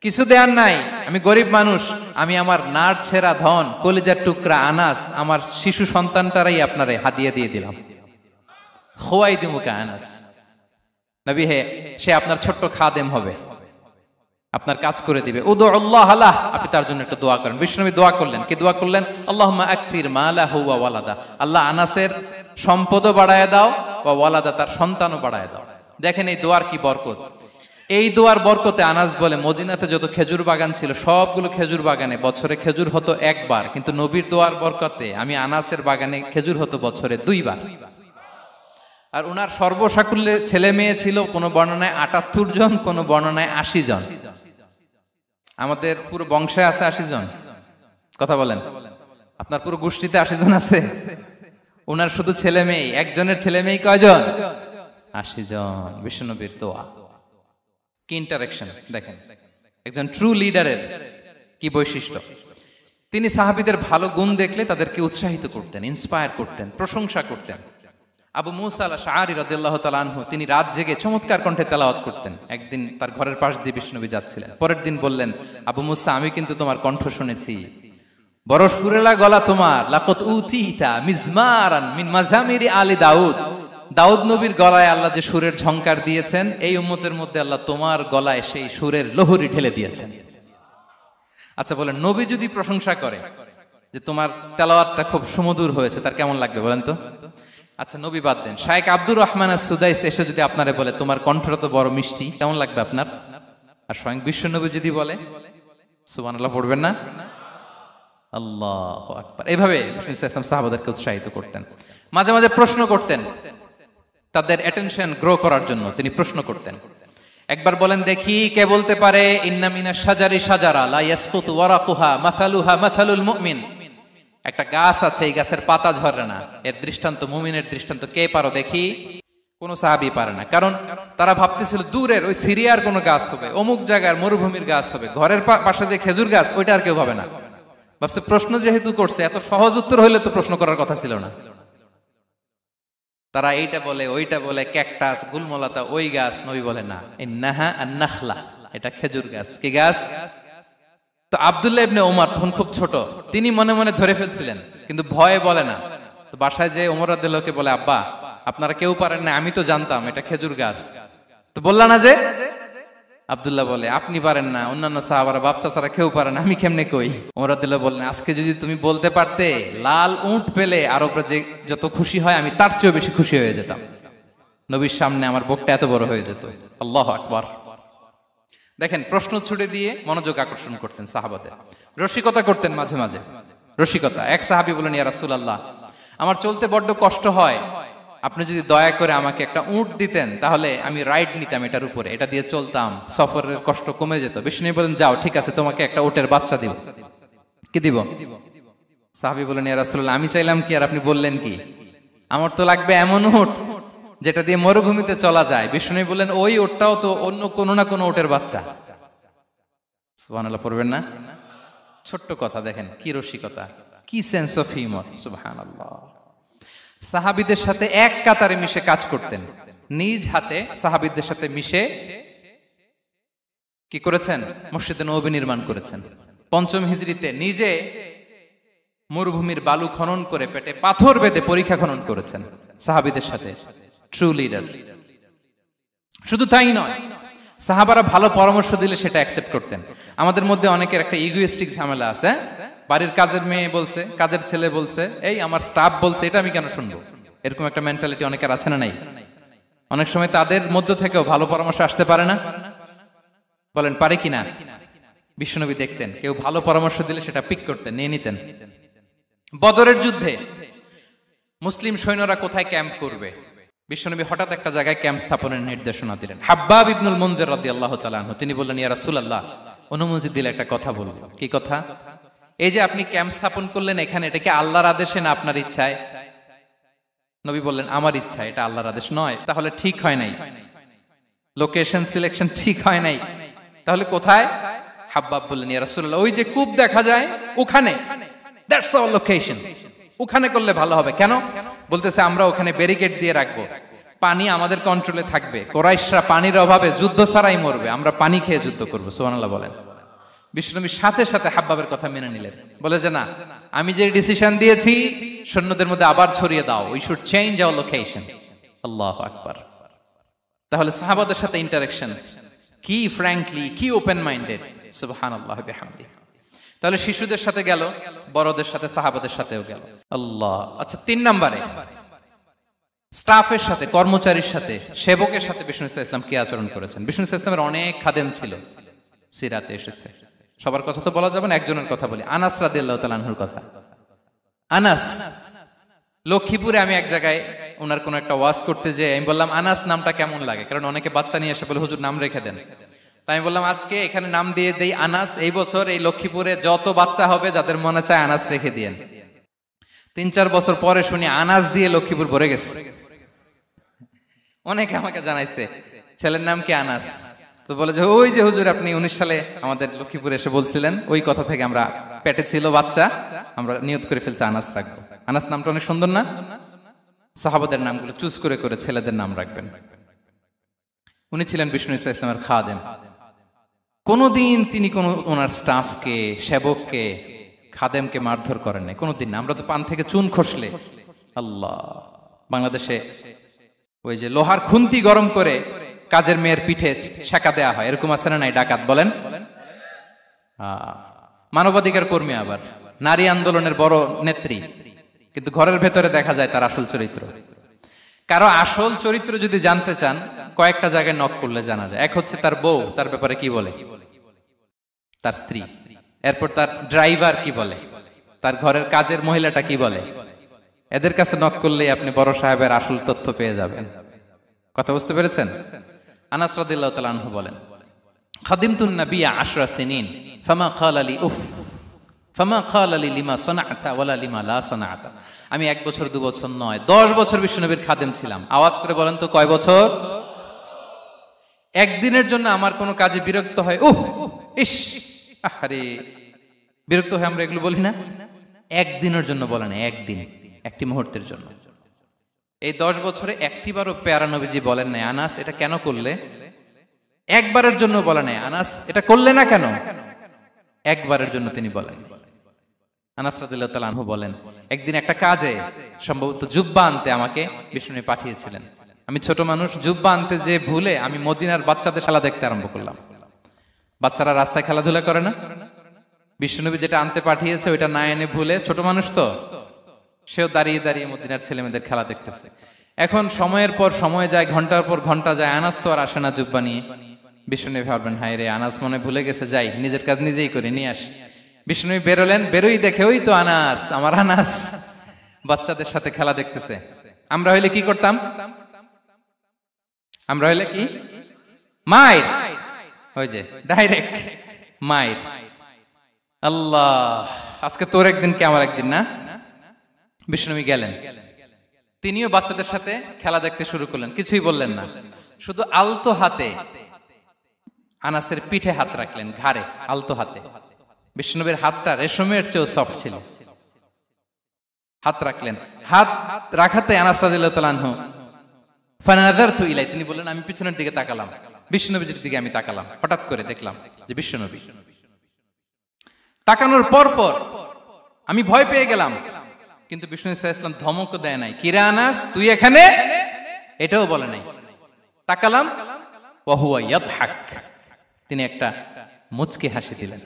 কিছু দেয়ার নাই, আমি গরিব মানুষ, আমি আমার নাড় ছেঁড়া ধন, কলিজার টুকরা আনাস, আমার শিশু সন্তানটারাই আপনারে হাদিয়া দিয়ে দিলাম। খুয়াইদিমুকা আনাস, নবী হে, সে আপনার ছোট্ট খাদেম হবে, আপনার কাজ করে দিবে। উদুল্লাহ আলাহ, আপনি তার জন্য একটা দোয়া করেন। বিষ্ণুনবী দোয়া করলেন, কি দোয়া করলেন? আল্লাহুম্মা আকসির মালাহু ওয়া ওয়ালাদা, আল্লাহ আনাসের সম্পদও বাড়ায় দাও, ওয়া ওয়ালাদা, তার সন্তানও বাড়ায় দাও। দেখেন এই দোয়ার কি বরকত। এই দোয়ার বরকতে আনাস বলে মদিনাতে যত খেজুর বাগান ছিল সবগুলো খেজুর বাগানে বছরে খেজুর হতো একবার, কিন্তু নবীর দোয়ার বরকতে আমি আনাসের বাগানে খেজুর হতো বছরে 2 বার। আর উনার সর্বসাকুল্যে ছেলে মেয়ে ছিল, কোন বর্ণনায় 78 জন, কোন বর্ণনায় 80 জন। আমাদের পুরো বংশে আছে 80 জন, কথা বলেন। আপনার পুরো গোষ্ঠীতে 80 জন আছে? উনার শুধু ছেলে মেয়ে, একজনের ছেলে মেয়ে কয়জন? 80 জন। বিশ্বনবীর দোয়া কি ইন্টারেকশন দেখেন, একজন ট্রু লিডারের কি বৈশিষ্ট্য। তিনি সাহাবীদের ভালো গুণ দেখলে তাদেরকে উৎসাহিত করতেন, ইন্সপায়ার করতেন, প্রশংসা করতেন। আবু মুসা আল-আশআরী রাদিয়াল্লাহু তাআলা আনহু, তিনি রাত জেগে চমৎকার কণ্ঠে তেলাওয়াত করতেন। একদিন তার ঘরের পাশ দিয়ে বিশ্বনবী যাচ্ছিলেন, পরের দিন বললেন, আবু মুসা, আমি কিন্তু তোমার কণ্ঠ শুনেছি, বড় সুরেলা গলা তোমার। লাকাত উতিতা মিজমারান মিন মাজামিরি আলি দাউদ, দাউদ নবীর গলায় আল্লাহ যে সুরের ঝংকার দিয়েছেন, এই উম্মতের মধ্যে আল্লাহ তোমার গলায় সেই সুরের লহরী ঢেলে দিয়েছেন। আচ্ছা বলেন, নবী যদি প্রশংসা করে যে তোমার তেলাওয়াতটা খুব সুমধুর হয়েছে, তার কেমন লাগবে বলেন তো? আচ্ছা নবী বাদ দেন, শায়েখ আব্দুর রহমান আস-সুদাইস এসে যদি আপনারে বলে তোমার কণ্ঠটা তো বড় মিষ্টি, কেমন লাগবে আপনার? আর স্বয়ং বিশ্বনবী যদি বলে, সুবহানাল্লাহ পড়বেন না? আল্লাহু আকবার। এইভাবে বিষ্ণু ইসলাম সাহাবাদেরকে উৎসাহিত করতেন। মাঝে মাঝে প্রশ্ন করতেন, তাদের অ্যাটেনশন গ্রো করার জন্য তিনি প্রশ্ন করতেন। একবার বলেন দেখি, কে বলতে পারে ইন্না মিনাশ শাজারি শাজারা লা ইয়াসকুতু ওয়ারাকুহা মাসালুহা মাসালুল মুমিন, একটা গাছ আছে, এই গাছের পাতা ঝরে না, এর দৃষ্টান্ত মুমিনের দৃষ্টান্ত। কে পারো দেখি? কোন সাহাবী পারে না, কারণ তারা ভাবতেছিল দূরের ওই সিরিয়ার কোন গাছ হবে, অমুক জায়গার মরুভূমির গাছ হবে, ঘরের পাশে যে খেজুর গাছ ওইটা আর কেউ ভাবে না। ভাবছে প্রশ্ন যেহেতু করছে, এত সহজ উত্তর হইলে তো প্রশ্ন করার কথা ছিল না। তারা এইটা বলে, ওইটা বলে, ক্যাকটাস, গুলমলাতা, ওই গাছ। নবী বলে না, ইন্নাহা আন-নাখলা, এটা খেজুর গাছ। কি গাছ? তো আব্দুল্লাহ ইবনে ওমর তখন খুব ছোট, তিনি মনে মনে ধরে ফেলছিলেন, কিন্তু ভয়ে বলে না। তো বাসায় যে ওমর রাদিয়াল্লাহুকে বলে, আব্বা আপনারা কেউ পারেন না, আমি তো জানতাম এটা খেজুর গাছ, তো বললা না যে? আব্দুল্লাহ বলে, আপনি পারেন না, অন্যান্য সাহাবারা বাচ্চা ছাড়া কেউ পারে না, আমি কেমনে কই? ওমর রাদিয়াল্লাহু বললেন, আজকে যদি তুমি বলতে পারতে, লাল উট পেলে আরবরা যে যত খুশি হয় আমি তার চেয়েও বেশি খুশি হয়ে যেতাম। নবীর সামনে আমার বুকটা এত বড় হয়ে যেত। আল্লাহু আকবার। দেখেন, প্রশ্ন ছুড়ে দিয়ে মনোযোগ আকর্ষণ করতেন সাহাবাদের, রসিকতা করতেন মাঝে মাঝে। রসিকতা, এক সাহাবী বলেন, ইয়া রাসূলুল্লাহ, আমার চলতে বড্ড কষ্ট হয়, আপনি যদি দয়া করে আমাকে একটা উট দিতেন, তাহলে আমি রাইড নিতাম এটার উপরে, এটা দিয়ে চলতাম, সফরের কষ্ট কমে যেত। বিষ্ণু বলেন, যাও ঠিক আছে, তোমাকে একটা উটের বাচ্চা দিব। কি দিব? সাহাবী বলেন, ইয়া রাসূলুল্লাহ, আমি চাইলাম কি আর আপনি বললেন কি? আমার তো লাগবে এমন উট যেটা দিয়ে মরুভূমিতে চলা যায়। বিষ্ণু বলেন, ওই উটটাও তো অন্য কোনো না কোনো উটের বাচ্চা। সুবহানাল্লাহ পড়বেন না? ছোট্ট কথা, দেখেন কি রসিকতা, কি সেন্স অফ হিউমার। সুবহানাল্লাহ। সাহাবীদের সাথে এক কাতারে মিশে কাজ করতেন, নিজ হাতে সাহাবীদের সাথে মিশে কি করেছেন? মসজিদে নববী নির্মাণ করেছেন। 5ম হিজরিতে নিজে মরুভূমির বালু খনন করে পেটে পাথর বেঁধে পরীক্ষা খনন করেছেন সাহাবীদের সাথে। True leader. শুধু তাই নয়, সাহাবারা ভালো পরামর্শ দিলে সেটা অ্যাকসেপ্ট করতেন। আমাদের মধ্যে অনেকের একটা ইগোইস্টিক ঝামেলা আছে, বাড়ির কাজের মেয়ে বলছে, কাজের ছেলে বলছে, এই আমার স্টাফ বলছে, এটা আমি কেন শুনবো, এরকম একটা মেন্টালিটি অনেকের আছে না নাই? অনেক সময় তাদের মধ্য থেকেও ভালো পরামর্শ আসতে পারে না, বলেন পারে কিনা? বিশ্বনবী দেখতেন কেউ ভালো পরামর্শ দিলে সেটা পিক করতেন, নিয়ে নিতেন। বদরের যুদ্ধে মুসলিম সৈন্যরা কোথায় ক্যাম্প করবে, বিশ্বনবী হঠাৎ একটা জায়গায় ক্যাম্প স্থাপনের নির্দেশনা দিলেন। হাব্বাব ইবনুল মুনজির রাদিয়াল্লাহু তাআলা আনহু তিনি বললেন, ইয়া রাসূলুল্লাহ, অনুমতি দিলে একটা কথা বলবো। কি কথা? এই যে আপনি ক্যাম্প স্থাপন করলেন এখানে, এটা কি আল্লাহর আদেশে না আপনার ইচ্ছায়? নবী বললেন, আমার ইচ্ছা, এটা আল্লাহর আদেশ নয়। তাহলে ঠিক হয় নাই, লোকেশন সিলেকশন ঠিক হয় নাই, তাহলে কোথায়? হাব্বাব বললেন, ইয়া রাসূলুল্লাহ, ওই যে কূপ দেখা যায় ওখানে, দ্যাটস আওয়ার লোকেশন, ওখানে করলে ভালো হবে। কেন? বলতেছে, আমরা ওখানে ব্যারিকেড দিয়ে রাখবো, পানি আমাদের কন্ট্রোলে থাকবে, কুরাইশরা পানির অভাবে যুদ্ধ ছাড়াই মরবে, আমরা পানি খেয়ে যুদ্ধ করবো। সুবহানাল্লাহ বলেন। বিশ্বনবী সাথে সাথে হাব্বাবের কথা মেনে নিলেন, বলে যে না, আমি যে ডিসিশন দিয়েছি সৈন্যদের মধ্যে আবার ছড়িয়ে দাও, we should change our location. আল্লাহু আকবার। তাহলে সাহাবাদের সাথে ইন্টারেকশন কি ফ্র্যাঙ্কলি, কি ওপেন মাইন্ডেড, সুবহানাল্লাহ বিহামদিহি। তাহলে শিশুদের সাথে গেল, বড়দের সাথে, সাহাবাদের সাথেও গেল। আল্লাহ। আচ্ছা, 3 নম্বরে স্টাফের সাথে, কর্মচারীর সাথে, সেবকের সাথে বিষ্ণু ইসলাম কি আচরণ করেছেন? বিষ্ণু ইসলামের অনেক খাদেম ছিল, সিরাতে এসেছে। সবার কথা তো বলা যাবে না, একজনের কথা বলি, আনাস রাদিয়াল্লাহু তাআলা আনহুর কথা। আনাস, লক্ষ্মীপুরে আমি এক জায়গায় ওনার কোন একটা ওয়াজ করতে যেয়ে আমি বললাম, আনাস নামটা কেমন লাগে? কারণ অনেকে বাচ্চা নিয়ে এসে বলে, হুজুর নাম রেখে দেন। তাই আমি বললাম, আজকে এখানে নাম দিয়ে দেই আনাস। এই বছর এই লক্ষ্মীপুরে যত বাচ্চা হবে যাদের মনে চায় আনাস রেখে দিয়েন। 3-4 বছর পরে শুনি আনাস দিয়ে লক্ষ্মীপুর ভরে গেছে। অনেকে আমাকে জানাইছে ছেলের নাম কি আনাস, তো বলে যে ওই যে হুজুর আপনি 19 সালে আমাদের লক্ষ্মীপুরে এসে বলছিলেন, ওই কথা থেকে আমরা, পেটে ছিল বাচ্চা, আমরা নিয়ত করে ফেলছি আনাস রাখবো। আনাস নামটা অনেক সুন্দর না? সাহাবাদের নামগুলো চুজ করে করে ছেলেদের নাম রাখবেন। উনি ছিলেন বিষ্ণু ইসলামের খাদেম। কোনদিন তিনি কোন ওনার স্টাফকে, সেবককে, খাদেমকে মারধর করেন নাই, কোনদিন না। আমরা তো পান থেকে চুন খসলে, আল্লাহ, বাংলাদেশে ওই যে লোহার খুন্তি গরম করে কাজের মেয়ের পিঠে শেখা দেয়া হয়, এরকম আছে না নাই? ডাকাত বলেন। মানবাধিকার কর্মী, আবার নারী আন্দোলনের বড় নেত্রী, কিন্তু ঘরের ভেতরে দেখা যায় তার আসল চরিত্র। কারো আসল চরিত্র যদি জানতে চান, কয়েকটা জায়গায় নক করলে জানা যায়। এক হচ্ছে তার বউ, তার ব্যাপারে কি বলে, তার স্ত্রী। এরপর তার ড্রাইভার কি বলে, তার ঘরের কাজের মহিলাটা কি বলে। এদের কাছে নক করলেই আপনি বড় সাহেবের আসল তথ্য পেয়ে যাবেন। কথা বুঝতে পেরেছেন? আনাস রাদিয়াল্লাহু তাআলা আনহু বলেন, খাদিমতুন নাবিয়্যা 10 সিনিন ফামা ক্বালা লি উফ ফামা ক্বালা লি লিমা সানা'তা ওয়ালা লিমা লা সানা'তা। আমি 1 বছর 2 বছর নয়, 10 বছর বিশ্বনবীর খাদেম ছিলাম। আওয়াজ করে বলেন তো কয় বছর? একদিনের জন্য আমার কোনো কাজে বিরক্ত হয়, উহ ইস আরে, বিরক্ত হয় আমরা এগুলো বলি না? একদিনের জন্য বলে না, একদিন, একটি মুহূর্তের জন্য। এই 10 বছরে একটিবারও পেয়ারা নবীজি বলেন নাই, আনাস এটা কেন করলে? একবারের জন্য বলে নাই, আনাস এটা করলে না কেন? একবারের জন্য তিনি বলেন। আনাস রাদিয়াল্লাহু তাআলা আনহু বলেন, একদিন একটা কাজে, সম্ভবত জুব্বা আনতে আমাকে বিষ্ণু পাঠিয়েছিলেন। আমি ছোট মানুষ, জুব্বা আনতে যে ভুলে আমি মদিনার বাচ্চাদের খেলা দেখতে আরম্ভ করলাম। বাচ্চারা রাস্তায় খেলাধুলা করে না? বিশ্বনবী যেটা আনতে পাঠিয়েছে ওইটা না এনে ভুলে, ছোট মানুষ তো, সেও দাঁড়িয়ে দাঁড়িয়ে মদিনার ছেলে মেয়েদের খেলা দেখতেছে। এখন সময়ের পর সময় যায়, ঘন্টার পর ঘন্টা যায়, আনাস তো আর আসে না জুব্বা নিয়ে। বিষ্ণু ভাবলেন, হায় রে, আনাস মনে ভুলে গেছে, যাই নিজের কাজ নিজেই করে নিয়ে আসি। বিষ্ণু বেরোলেন, বেরোই দেখে ওই তো আনাস, আমার আনাস বাচ্চাদের সাথে খেলা দেখতেছে। আমরা হইলে কি করতাম? আমরা হইলে কি? মাইর, ওই যে ডাইরেক্ট মাইর। আল্লাহ, আজকে তোর একদিন কি আমার একদিন না? বিষ্ণু গেলেন, তিনিও বাচ্চাদের সাথে খেলা দেখতে শুরু করলেন, কিছুই বললেন না, শুধু আলতো হাতে আনাসের পিঠে হাত রাখলেন, ঘাড়ে আলতো হাতে। বিষ্ণুবীর হাতটা রেশমের চেয়েও সফট ছিল। হাত রাখলেন, হাত রাখাতে আনাস রাদিয়াল্লাহু তাআলা আনহু ফানাযারতু ইলাই, তিনি বললেন আমি পিছনের দিকে তাকালাম, বিষ্ণুবীর দিকে আমি তাকালাম। হঠাৎ করে দেখলাম যে বিষ্ণুবী। তাকানোর পর পর আমি ভয় পেয়ে গেলাম, কিন্তু বিষ্ণু ইসা ইসলাম ধমক দেয় নাই, কিরে আনাস তুই এখানে, এটাও বলে নাই। তাকালাম, ওয়াহুয়া ইয়াদহাক, তিনি একটা মুচকি হাসি দিলেন।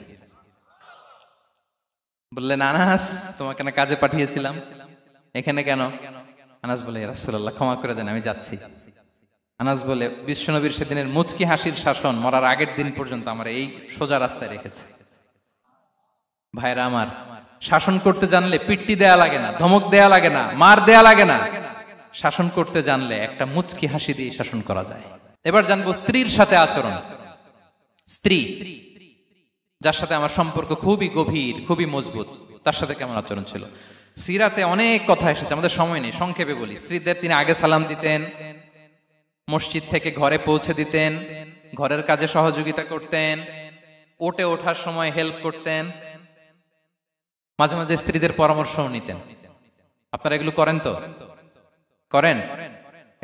বললেন, আনাস তোমাকে না কাজে পাঠিয়েছিলাম, এখানে কেন? আনাস বলে, ইয়া রাসূলুল্লাহ ক্ষমা করে দেন, আমি যাচ্ছি। আনাস বলে, বিশ্বনবীর সেদিনের মুচকি হাসির শাসন মরার আগের দিন পর্যন্ত আমার এই সোজা রাস্তায় রেখেছে। ভাইরা আমার, শাসন করতে জানলে পিট্টি দেয়া লাগে না, ধমক দেয়া লাগে না, মার দেয়া লাগে না। শাসন করতে জানলে একটা মুচকি হাসি দিয়ে শাসন করা যায়। এবার জানবো স্ত্রীর সাথে আচরণ। স্ত্রী যার সাথে আমার সম্পর্ক খুবই গভীর, খুবই মজবুত, তার সাথে কেমন আচরণ ছিল। সিরাতে অনেক কথা এসেছে, আমাদের সময় নেই, সংক্ষেপে বলি। স্ত্রীদের তিনি আগে সালাম দিতেন, মসজিদ থেকে ঘরে পৌঁছে দিতেন, ঘরের কাজে সহযোগিতা করতেন, ওঠে ওঠার সময় হেল্প করতেন, মাঝে মাঝে স্ত্রীদের পরামর্শও নিতেন। আপনারা এগুলো করেন তো? করেন?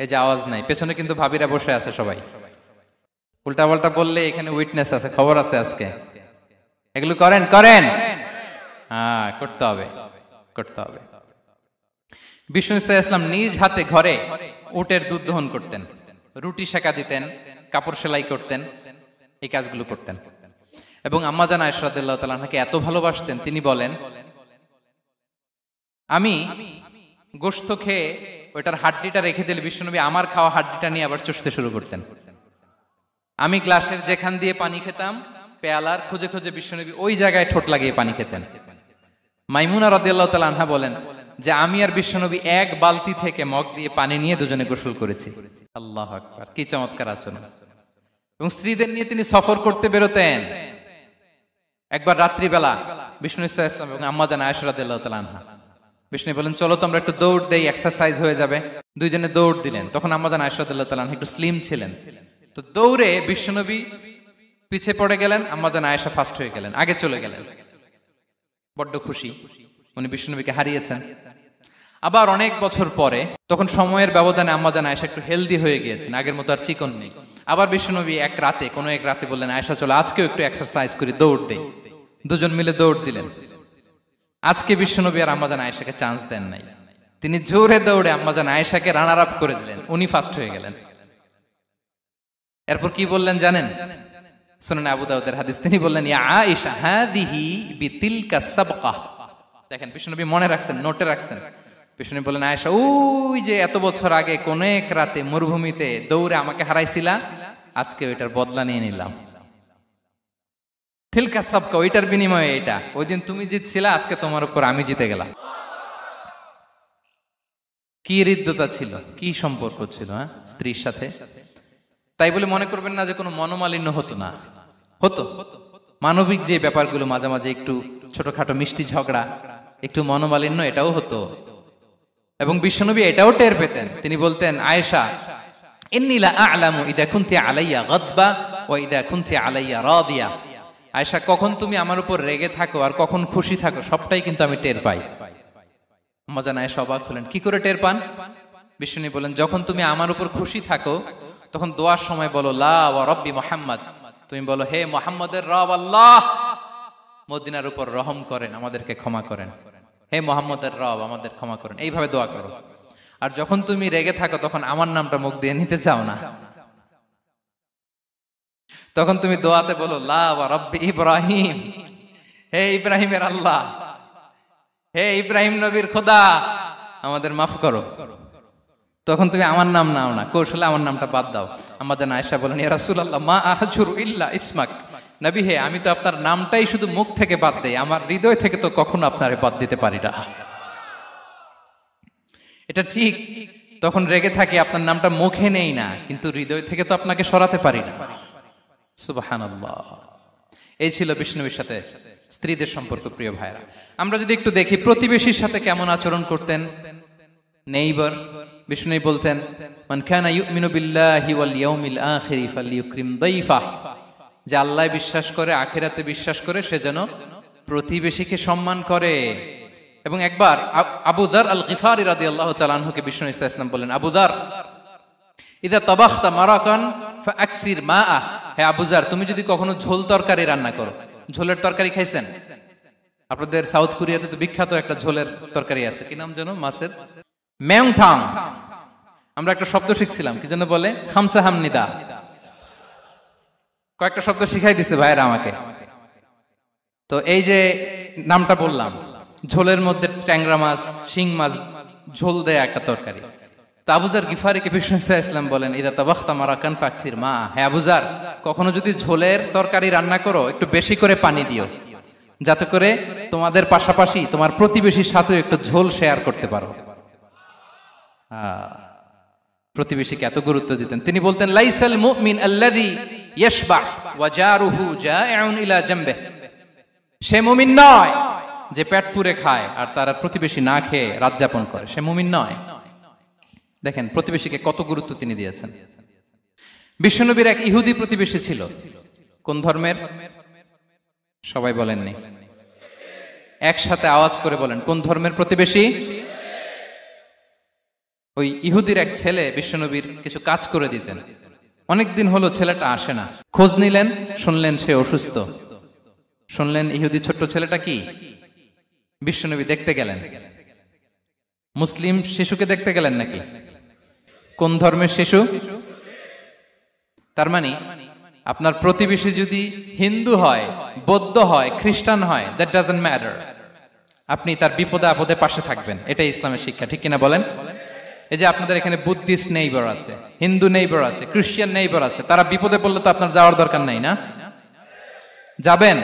এই যে আওয়াজ নাই, পেছনে কিন্তু ভাবিরা বসে আছে সবাই। উল্টা পাল্টা বললে এখানে উইটনেস আছে, খবর আছে আজকে। এগুলো করেন? করেন? হ্যাঁ, করতে হবে, করতে হবে। বিষ্ণু ইসলাম নিজ হাতে ঘরে উটের দুধ দহন করতেন, রুটি সেকা দিতেন, কাপড় সেলাই করতেন, এই কাজগুলো করতেন। এবং আম্মা জান আয়েশা রাদিয়াল্লাহু তাআলা আনহাকে এত ভালোবাসতেন, তিনি বলেন, আমি গোশত খেয়ে ওইটার হাড্ডিটা রেখে দিলে বিশ্বনবী আমার খাওয়া হাড্ডিটা নিয়ে আবার চুষতে শুরু করতেন। আমি গ্লাসের যেখান দিয়ে পানি খেতাম, পেয়ালার খুঁজে খুঁজে বিশ্বনবী ওই জায়গায় ঠোঁট লাগিয়ে পানি খেতেন। মাইমুনা রাদিয়াল্লাহু তাআলা আনহা বলেন যে আমি আর বিশ্বনবী এক বালতি থেকে মগ দিয়ে পানি নিয়ে দুজনে গোসল করেছি। আল্লাহু আকবার, কি চমৎকার আচরণ। এবং স্ত্রীদের নিয়ে তিনি সফর করতে বেরোতেন। একবার রাত্রিবেলা বিষ্ণু ইসলাম এবং আম্মা জান আয়েশা রাদিয়াল্লাহু তাআলা আনহা, বিষ্ণু বলেন চলো তো আমরা একটু দৌড় দেই, এক্সারসাইজ হয়ে যাবে। দুইজনে দৌড় দিলেন। তখন আম্মা জান আয়েশা রাদিয়াল্লাহু তাআলা আনহা একটু স্লিম ছিলেন, তো দৌড়ে বিশ্বনবী পিছে পড়ে গেলেন, আম্মা জান আয়েশা ফার্স্ট হয়ে গেলেন, আগে চলে গেলেন। বড্ড খুশি, উনি বিশ্বনবীকে হারিয়েছেন। আবার অনেক বছর পরে, তখন সময়ের ব্যবধানে আম্মা জান আয়েশা একটু হেলদি হয়ে গিয়েছেন, আগের মতো আর চিকন নেই। আবার বিশ্বনবী এক রাতে বললেন, আয়েশা চলো আজকেও একটু এক্সারসাইজ করি, দৌড় দেই। দুজন মিলে দৌড় দিলেন। আজকে বিশ্বনবী আর আম্মা জান আয়েশাকে চান্স দেন নাই, তিনি জোরে দৌড়ে আম্মা জান আয়েশাকে রানার আপ করে দিলেন, উনি ফার্স্ট হয়ে গেলেন। এরপর কি বললেন জানেন? সুনান আবু দাউদের হাদিস, তিনি বললেন, ইয়া আয়েশা হাদিহি বিতিলকা সাবকা। দেখেন বিশ্বনবী মনে রাখছেন, নোটে রাখছেন। বিশ্বনবী বললেন, আয়েশা ওই যে এত বছর আগে কোন এক রাতে মরুভূমিতে দৌড়ে আমাকে হারাইছিলা, আজকে ওইটার বদলা নিয়ে নিলাম। তিলকা সাবকা, ওইটার বিনিময়ে এটা। ওই দিন তুমি জিতছিলা, আজকে তোমার উপর আমি জিতে গেলাম। কি হৃদ্যতা ছিল, কি সম্পর্ক ছিল হ্যাঁ স্ত্রীর সাথে। তাই বলে মনে করবেন না যে কোনো মনোমালিন্য হতো না, হতো। মানবিক যে ব্যাপারগুলো, মাঝে মাঝে একটু ছোটখাটো মিষ্টি ঝগড়া, একটু মনোমালিন্য, এটাও হতো। এবং বিশ্বনবী এটাও টের পেতেন। তিনি বলতেন, আয়েশা ইন্নী লা আ'লামু ইযা কুনতি আলাইয়া গাদবা ওয়া ইযা কুনতি আলাইয়া রাদিয়া। আয়েশা, কখন তুমি আমার উপর রেগে থাকো আর কখন খুশি থাকো, সবটাই কিন্তু আমি টের পাই। আম্মা জান আয়েশা অবাক হলেন, কি করে টের পান? বিশ্বনবী বলেন, যখন তুমি আমার উপর খুশি থাকো তখন দোয়ার সময় বলো লা ওয়া রাব্বি মুহাম্মদ, তুমি বলো হে মুহাম্মদের রব আল্লাহ, মদিনার উপর রহম করেন, আমাদেরকে ক্ষমা করেন। হে মুহাম্মদের রব, আমাদের ক্ষমা করেন, এইভাবে দোয়া করো। আর যখন তুমি রেগে থাকো তখন আমার নামটা মুখ দিয়ে নিতে চাও না, তখন তুমি দোয়াতে বলো লা ওয়া রাব্বি ইব্রাহিম, হে ইব্রাহিমের আল্লাহ, হে ইব্রাহিম নবীর খোদা, আমাদের মাফ করো। তখন তুমি আমার নাম নাও না, কৌশলে আমার নামটা বাদ দাও। আমাদের আয়েশা বলেন, ইয়া রাসূলুল্লাহ মা আহজুরু ইল্লা ইসমাক, নবী হে আমি তো আপনার নামটাই শুধু মুখ থেকে বাদ দেই, আমার হৃদয় থেকে তো কখনো আপনারে বাদ দিতে পারি না। এটা ঠিক, তখন রেগে থাকি, আপনার নামটা মুখে নেই না, কিন্তু হৃদয় থেকে তো আপনাকে সরাতে পারি না। সুবহানাল্লাহ। এই ছিল বিষ্ণুবীর সাথে স্ত্রীদের সম্পর্ক। প্রিয় ভাইরা, আমরা যদি একটু দেখি প্রতিবেশীর সাথে কেমন আচরণ করতেন। নেইবার, বিষ্ণু বলতেন, মান কানা ইউমিনু বিল্লাহি ওয়াল ইয়াউমিল আখিরি ফালইউকরিম দাইফাহ, যে আল্লাহ বিশ্বাস করে, আখিরাতে বিশ্বাস করে, সে যেন প্রতিবেশীকে সম্মান করে। এবং একবার আবু যার আল গিফারি রাদিয়াল্লাহু তাআলা আনহুকে বিষ্ণু ইসলাম বললেন, আবু যার ইদা তাবাখতা মারাকান ফাআকসির মাআ, হে আবু যার তুমি যদি কখনো ঝোল তরকারি রান্না করো, ঝোলের তরকারি খাইছেন? আপনাদের সাউথ কোরিয়াতে তো বিখ্যাত একটা ঝোলের তরকারি আছে, কি নাম যেন মাছের, মেয়ংথাং। আমরা একটা শব্দ শিখছিলাম, কি যেন বলে, খামসা হামনিদা। কয়েকটা শব্দ শিখাই দিছে ভাইয়েরা আমাকে। তো এই যে নামটা বললাম, ঝোলের মধ্যে ট্যাংরা মাছ, শিং মাছ ঝোল দেয়া একটা তরকারি। তো আবুজার গিফারিকে বিষ্ণু ইসলাম বলেন, ইদা তাবাখতা মারাকান ফাকসির মা, হ্যাঁ আবুজার, কখনো যদি ঝোলের তরকারি রান্না করো একটু বেশি করে পানি দিও, যাতে করে তোমাদের পাশাপাশি তোমার প্রতিবেশীর সাথে একটু ঝোল শেয়ার করতে পারো। প্রতিবেশীকে এত গুরুত্ব দিতেন। তিনি বলতেন, লাইসাল মুমিন আল্লাযী ইয়াশবা ওয়া জারুহু জাইউন ইলা জামবিহি, সে মুমিন নয় যে পেট পুরে খায় আর তার প্রতিবেশী না খেয়ে রাত যাপন করে, সে মুমিন নয়। দেখেন প্রতিবেশীকে কত গুরুত্ব তিনি দিয়েছেন। বিশ্বনবীর এক ইহুদি প্রতিবেশী ছিল। কোন ধর্মের? সবাই বলেননি, একসাথে আওয়াজ করে বলেন, কোন ধর্মের প্রতিবেশী? ওই ইহুদির এক ছেলে বিশ্বনবীর কিছু কাজ করে দিতেন। অনেকদিন হলো ছেলেটা আসে না। খোঁজ নিলেন, শুনলেন সে অসুস্থ। শুনলেন ইহুদি ছোট্ট ছেলেটা কি, বিশ্বনবী দেখতে গেলেন। মুসলিম শিশুকে দেখতে গেলেন নাকি? কোন ধর্মের শিশু? তার মানে আপনার প্রতিবেশী যদি হিন্দু হয়, বৌদ্ধ হয়, খ্রিস্টান হয়, দ্যাট ডাজন্ট ম্যাটার, আপনি তার বিপদে আপদে পাশে থাকবেন। এটাই ইসলামের শিক্ষা, ঠিক কিনা বলেন? এই যে আপনাদের এখানে বুদ্ধিস্ট নেইবার আছে, হিন্দু নেইবার আছে, খ্রিস্টান নেইবার আছে, তারা বিপদে পড়লে তো আপনার যাওয়ার দরকার নাই না? যাবেন,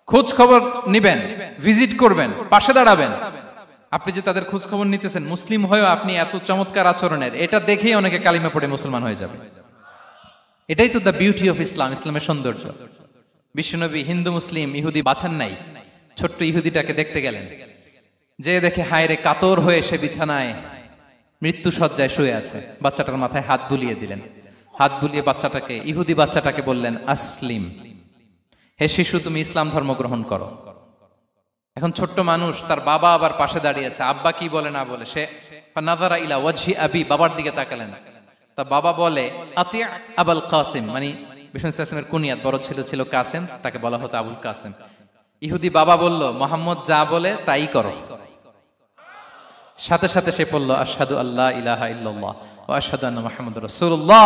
খোঁজ খবর নিবেন, ভিজিট করবেন, পাশে দাঁড়াবেন। আপনি যে তাদের খোঁজ খবর নিতেছেন, মুসলিম হয়েও আপনি এত চমৎকার আচরণের, এটা দেখেই অনেকে কালিমা পড়ে মুসলমান হয়ে যাবে। এটাই তো দ্য বিউটি অফ ইসলাম, ইসলামের সৌন্দর্য। বিশ্বনবী হিন্দু মুসলিম ইহুদি বাছান নাই, ছোট্ট ইহুদিটাকে দেখতে গেলেন। যে দেখে হায়রে কাতর হয়ে সে বিছানায় মৃত্যু শয্যায় শুয়ে আছে, বাচ্চাটার মাথায় হাত বুলিয়ে দিলেন। হাত বুলিয়ে বাচ্চাটাকে, ইহুদি বাচ্চাটাকে বললেন, আসলিম, হে শিশু তুমি ইসলাম ধর্ম গ্রহণ করো। এখন ছোট্ট মানুষ, তার বাবা আবার পাশে দাঁড়িয়েছে, আব্বা কি বলে না বলে, সে নাযারা ইলা ওয়াজহি আবি, বাবার দিকে তাকালেন। তা বাবা বলে, আতি আবুল কাসিম, মানে বিষ্ণু ইসলামের কুনিয়াত, বড় ছেলে ছিল কাসেম, তাকে বলা হতো আবুল কাসেম। ইহুদি বাবা বলল, মোহাম্মদ যা বলে তাই করো। সাথে সাথে সে পড়ল, আশহাদু আল্লা ইলাহা ইল্লাল্লাহ ওয়া আশহাদু আন্না মুহাম্মাদুর রাসূলুল্লাহ।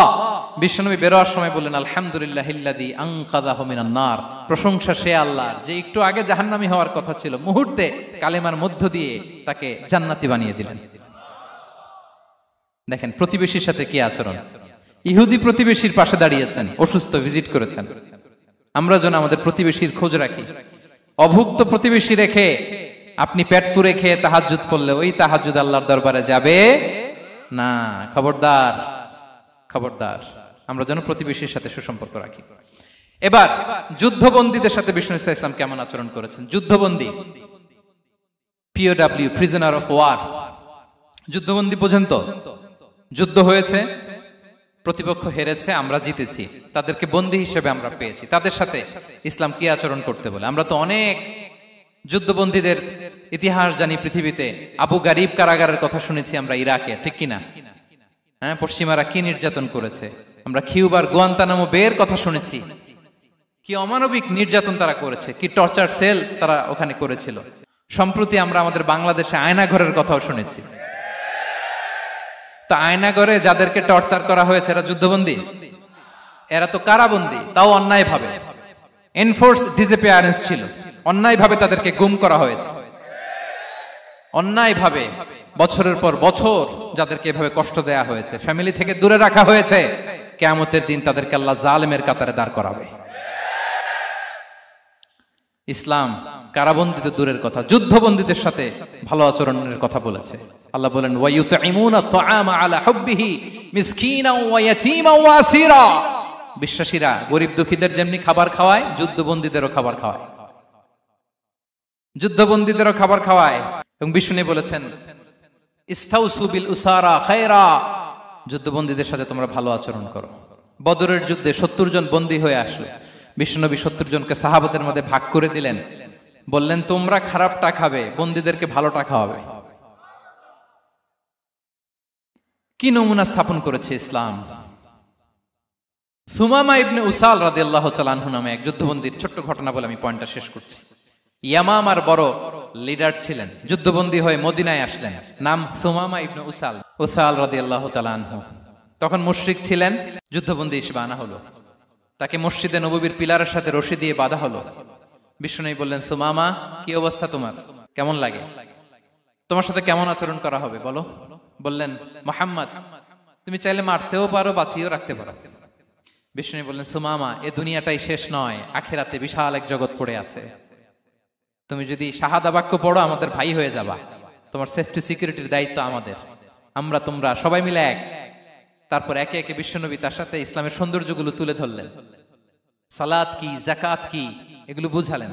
বিশ্বনবী বেরোয়ার সময় বললেন, আলহামদুলিল্লাহিল্লাযী আনকাযাহু মিনান নার, প্রশংসা সে আল্লাহর যে একটু আগে জাহান্নামী হওয়ার কথা ছিল, মুহূর্তে কালেমার মধ্য দিয়ে তাকে জান্নাতি বানিয়ে দিলেন। দেখেন প্রতিবেশীর সাথে কি আচরণ। ইহুদি প্রতিবেশীর পাশে দাঁড়িয়েছেন, অসুস্থ, ভিজিট করেছেন। আমরা যেন আমাদের প্রতিবেশীর খোঁজ রাখি। অভুক্ত প্রতিবেশী রেখে আপনি পেট পুরে খেয়ে তাহাজ্জুদ পড়লে ওই তাহাজ্জুদ আল্লাহর দরবারে যাবে না। খবরদার, খবরদার, আমরা যেন প্রতিবেশীর সাথে সুসম্পর্ক রাখি। এবার যুদ্ধবন্দীদের সাথে বিষ্ণু ইসলাম কেমন আচরণ করেছেন। যুদ্ধবন্দী, POW, প্রিজনার অফ ওয়ার, যুদ্ধবন্দী পর্যন্ত যুদ্ধ হয়েছে, প্রতিপক্ষ হেরেছে, আমরা জিতেছি, তাদেরকে বন্দী হিসেবে আমরা পেয়েছি, তাদের সাথে ইসলাম কি আচরণ করতে বলে। আমরা তো অনেক যুদ্ধবন্দীদের ইতিহাস জানি পৃথিবীতে। আবু গারিব কারাগারের কথা শুনেছি আমরা ইরাকে, ঠিক কিনা? হ্যাঁ, পশ্চিমারা কি নির্যাতন করেছে। আমরা কিউবার গুয়ান্তানামো বের কথা শুনেছি, কি অমানবিক নির্যাতন তারা করেছে, কি টর্চার সেল তারা ওখানে করেছিল। সম্প্রতি আমরা আমাদের বাংলাদেশে আয়নাঘরের কথাও শুনেছি। তা আয়নাঘরে যাদেরকে টর্চার করা হয়েছে এরা যুদ্ধবন্দী? এরা তো কারাবন্দী, তাও অন্যায় ভাবে। এনফোর্স ডিসঅ্যাপিয়ারেন্স ছিল, অন্যায় ভাবে তাদেরকে গুম করা হয়েছে। অন্যায় ভাবে বছরের পর বছর যাদেরকে এভাবে কষ্ট দেয়া হয়েছে, ফ্যামিলি থেকে দূরে রাখা হয়েছে, কিয়ামতের দিন তাদেরকে আল্লাহ জালেমের কাতারে দাঁড় করাবে। ইসলাম কারাবন্দীতে দূরের কথা, যুদ্ধবন্দীদের সাথে ভালো আচরণের কথা বলেছে। আল্লাহ বলেন, ওয়া ইউতঈমুনা আত-তাআমা আলা হুব্বিহি মিসকিনাও ওয়া ইয়াতীমান ওয়া আসীরা। বিশ্বাসীরা গরিব দুঃখীদের যেমনি খাবার খাওয়ায়, যুদ্ধবন্দীদেরও খাবার খাওয়ায়, যুদ্ধবন্দীদেরও খাবার খাওয়ায়। এবং বিষ্ণু বলেছেন, ইস্তাউসু বিল উসারা খায়রা, যুদ্ধবন্দীদের সাথে তোমরা ভালো আচরণ করো। বদরের যুদ্ধে 70 জন বন্দী হয়ে আসলো। বিশ্বনবী 70 জনকে সাহাবাদের মধ্যে ভাগ করে দিলেন, বললেন তোমরা খারাপটা খাবে, বন্দীদেরকে ভালোটা খাওয়াবে। কি নমুনা স্থাপন করেছে ইসলাম। সুমামা ইবনে উসাল রাদিয়াল্লাহু তাআলা আনহু নামে এক যুদ্ধবন্দীর ছোট্ট ঘটনা বলে আমি পয়েন্টটা শেষ করছি। ইয়ামামার বড় লিডার ছিলেন, যুদ্ধবন্দী হয়ে মদিনায় আসলেন, নাম সুমামা ইবনে উসাল রাদিয়াল্লাহু তাআলা আনহু। তখন মুশরিক ছিলেন, যুদ্ধবন্দী হিসেবে আনা হলো, তাকে মসজিদে নববীর পিলারের সাথে রশি দিয়ে বাঁধা হলো। বিষ্ণুনবী বললেন, সুমামা কি অবস্থা তোমার, কেমন লাগে, তোমার সাথে কেমন আচরণ করা হবে বলো। বললেন, মুহাম্মদ তুমি চাইলে মারতেও পারো, বাঁচিয়েও রাখতে পারো। বিষ্ণুনবী বললেন, সুমামা এ দুনিয়াটাই শেষ নয়, আখিরাতে বিশাল এক জগৎ পড়ে আছে, তুমি যদি শাহাদা বাক্য পড়ো আমাদের ভাই হয়ে যাবা, তোমার সেফটি সিকিউরিটির দায়িত্ব আমাদের, আমরা তোমরা সবাই মিলে এক। তারপর একে একে বিশ্বনবী তার সাথে ইসলামের সৌন্দর্যগুলো তুলে ধরলেন, সালাত কি, জাকাত কি, এগুলো বুঝালেন।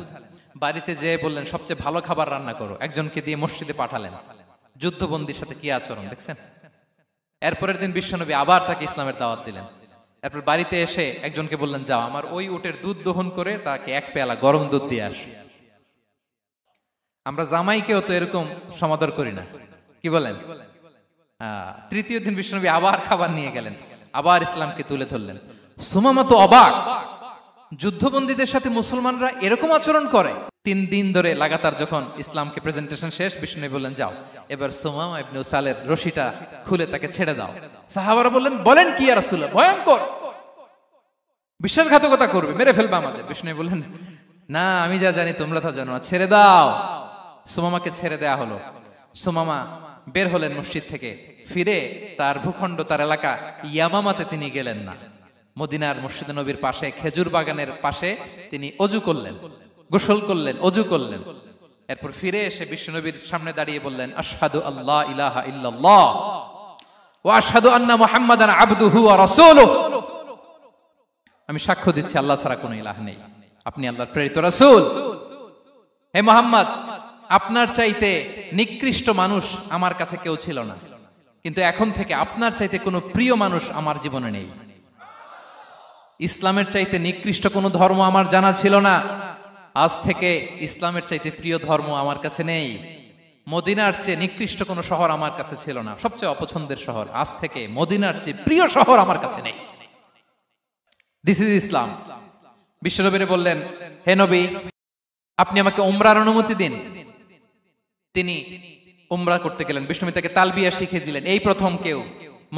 বাড়িতে যেয়ে বললেন সবচেয়ে ভালো খাবার রান্না করো, একজনকে দিয়ে মসজিদে পাঠালেন। যুদ্ধবন্দীর সাথে কি আচরণ দেখছেন। এরপরের দিন বিশ্বনবী আবার তাকে ইসলামের দাওয়াত দিলেন। এরপর বাড়িতে এসে একজনকে বললেন, যাও আমার ওই উটের দুধ দহন করে তাকে এক পেয়ালা গরম দুধ দিয়ে আস। আমরা জামাইকেও তো এরকম সমাদর করি না, কি বলেন। তৃতীয় দিন বিশ্বনবী আবার খাবার নিয়ে গেলেন, আবার ইসলামকে তুলে ধরলেন। সুমামা তো অবাক, যুদ্ধবন্দীদের সাথে মুসলমানরা এরকম আচরণ করে। 3 দিন ধরে লাগাতার যখন ইসলামকে প্রেজেন্টেশন শেষ, বিষ্ণু বললেন, যাও এবার সুমামা ইবনে উসালের রশিটা খুলে তাকে ছেড়ে দাও। সাহাবারা বললেন, বলেন কি ইয়া রাসূলুল্লাহ, ভয়ঙ্কর, বিশ্বাসঘাতকতা করবে, মেরে ফেলবে আমাদের। বিষ্ণু বললেন, না আমি যা জানি তোমরা তা জানো না, ছেড়ে দাও। সুমামাকে ছেড়ে দেয়া হলো। সুমামা বের হলেন মসজিদ থেকে, ফিরে তার ভূখণ্ড, তার এলাকা ইয়ামামাতে তিনি গেলেন না। মদিনার মসজিদে নবীর পাশে খেজুর বাগানের পাশে তিনি অজু করলেন, গোসল করলেন, অজু করলেন। এরপর ফিরে এসে বিশ্বনবীর সামনে দাঁড়িয়ে বললেন, আশহাদু আল্লাহ ইলাহা ইল্লাল্লাহ ওয়া আশহাদু আন্না মুহাম্মাদান আবদুহু ওয়া রাসূলুহু, আমি সাক্ষ্য দিচ্ছি আল্লাহ ছাড়া কোনো ইলাহ নেই, আপনি আল্লাহর প্রেরিত রাসূল। হে মুহাম্মদ, আপনার চাইতে নিকৃষ্ট মানুষ আমার কাছে কেউ ছিল না, কিন্তু এখন থেকে আপনার চাইতে কোনো প্রিয় মানুষ আমার জীবনে নেই। ইসলামের চাইতে নিকৃষ্ট কোনো ধর্ম আমার জানা ছিল না, আজ থেকে ইসলামের চাইতে প্রিয় ধর্ম আমার কাছে নেই। মদিনার চেয়ে নিকৃষ্ট কোনো শহর আমার কাছে ছিল না, সবচেয়ে অপছন্দের শহর, আজ থেকে মদিনার চেয়ে প্রিয় শহর আমার কাছে নেই। দিস ইজ ইসলাম। বিশ্বনবী বললেন, হে নবী, আপনি আমাকে উমরার অনুমতি দিন। তিনি উমরা করতে গেলেন। বিষ্ণু তাকে তালবিয়া শিখিয়ে দিলেন। এই প্রথম কেউ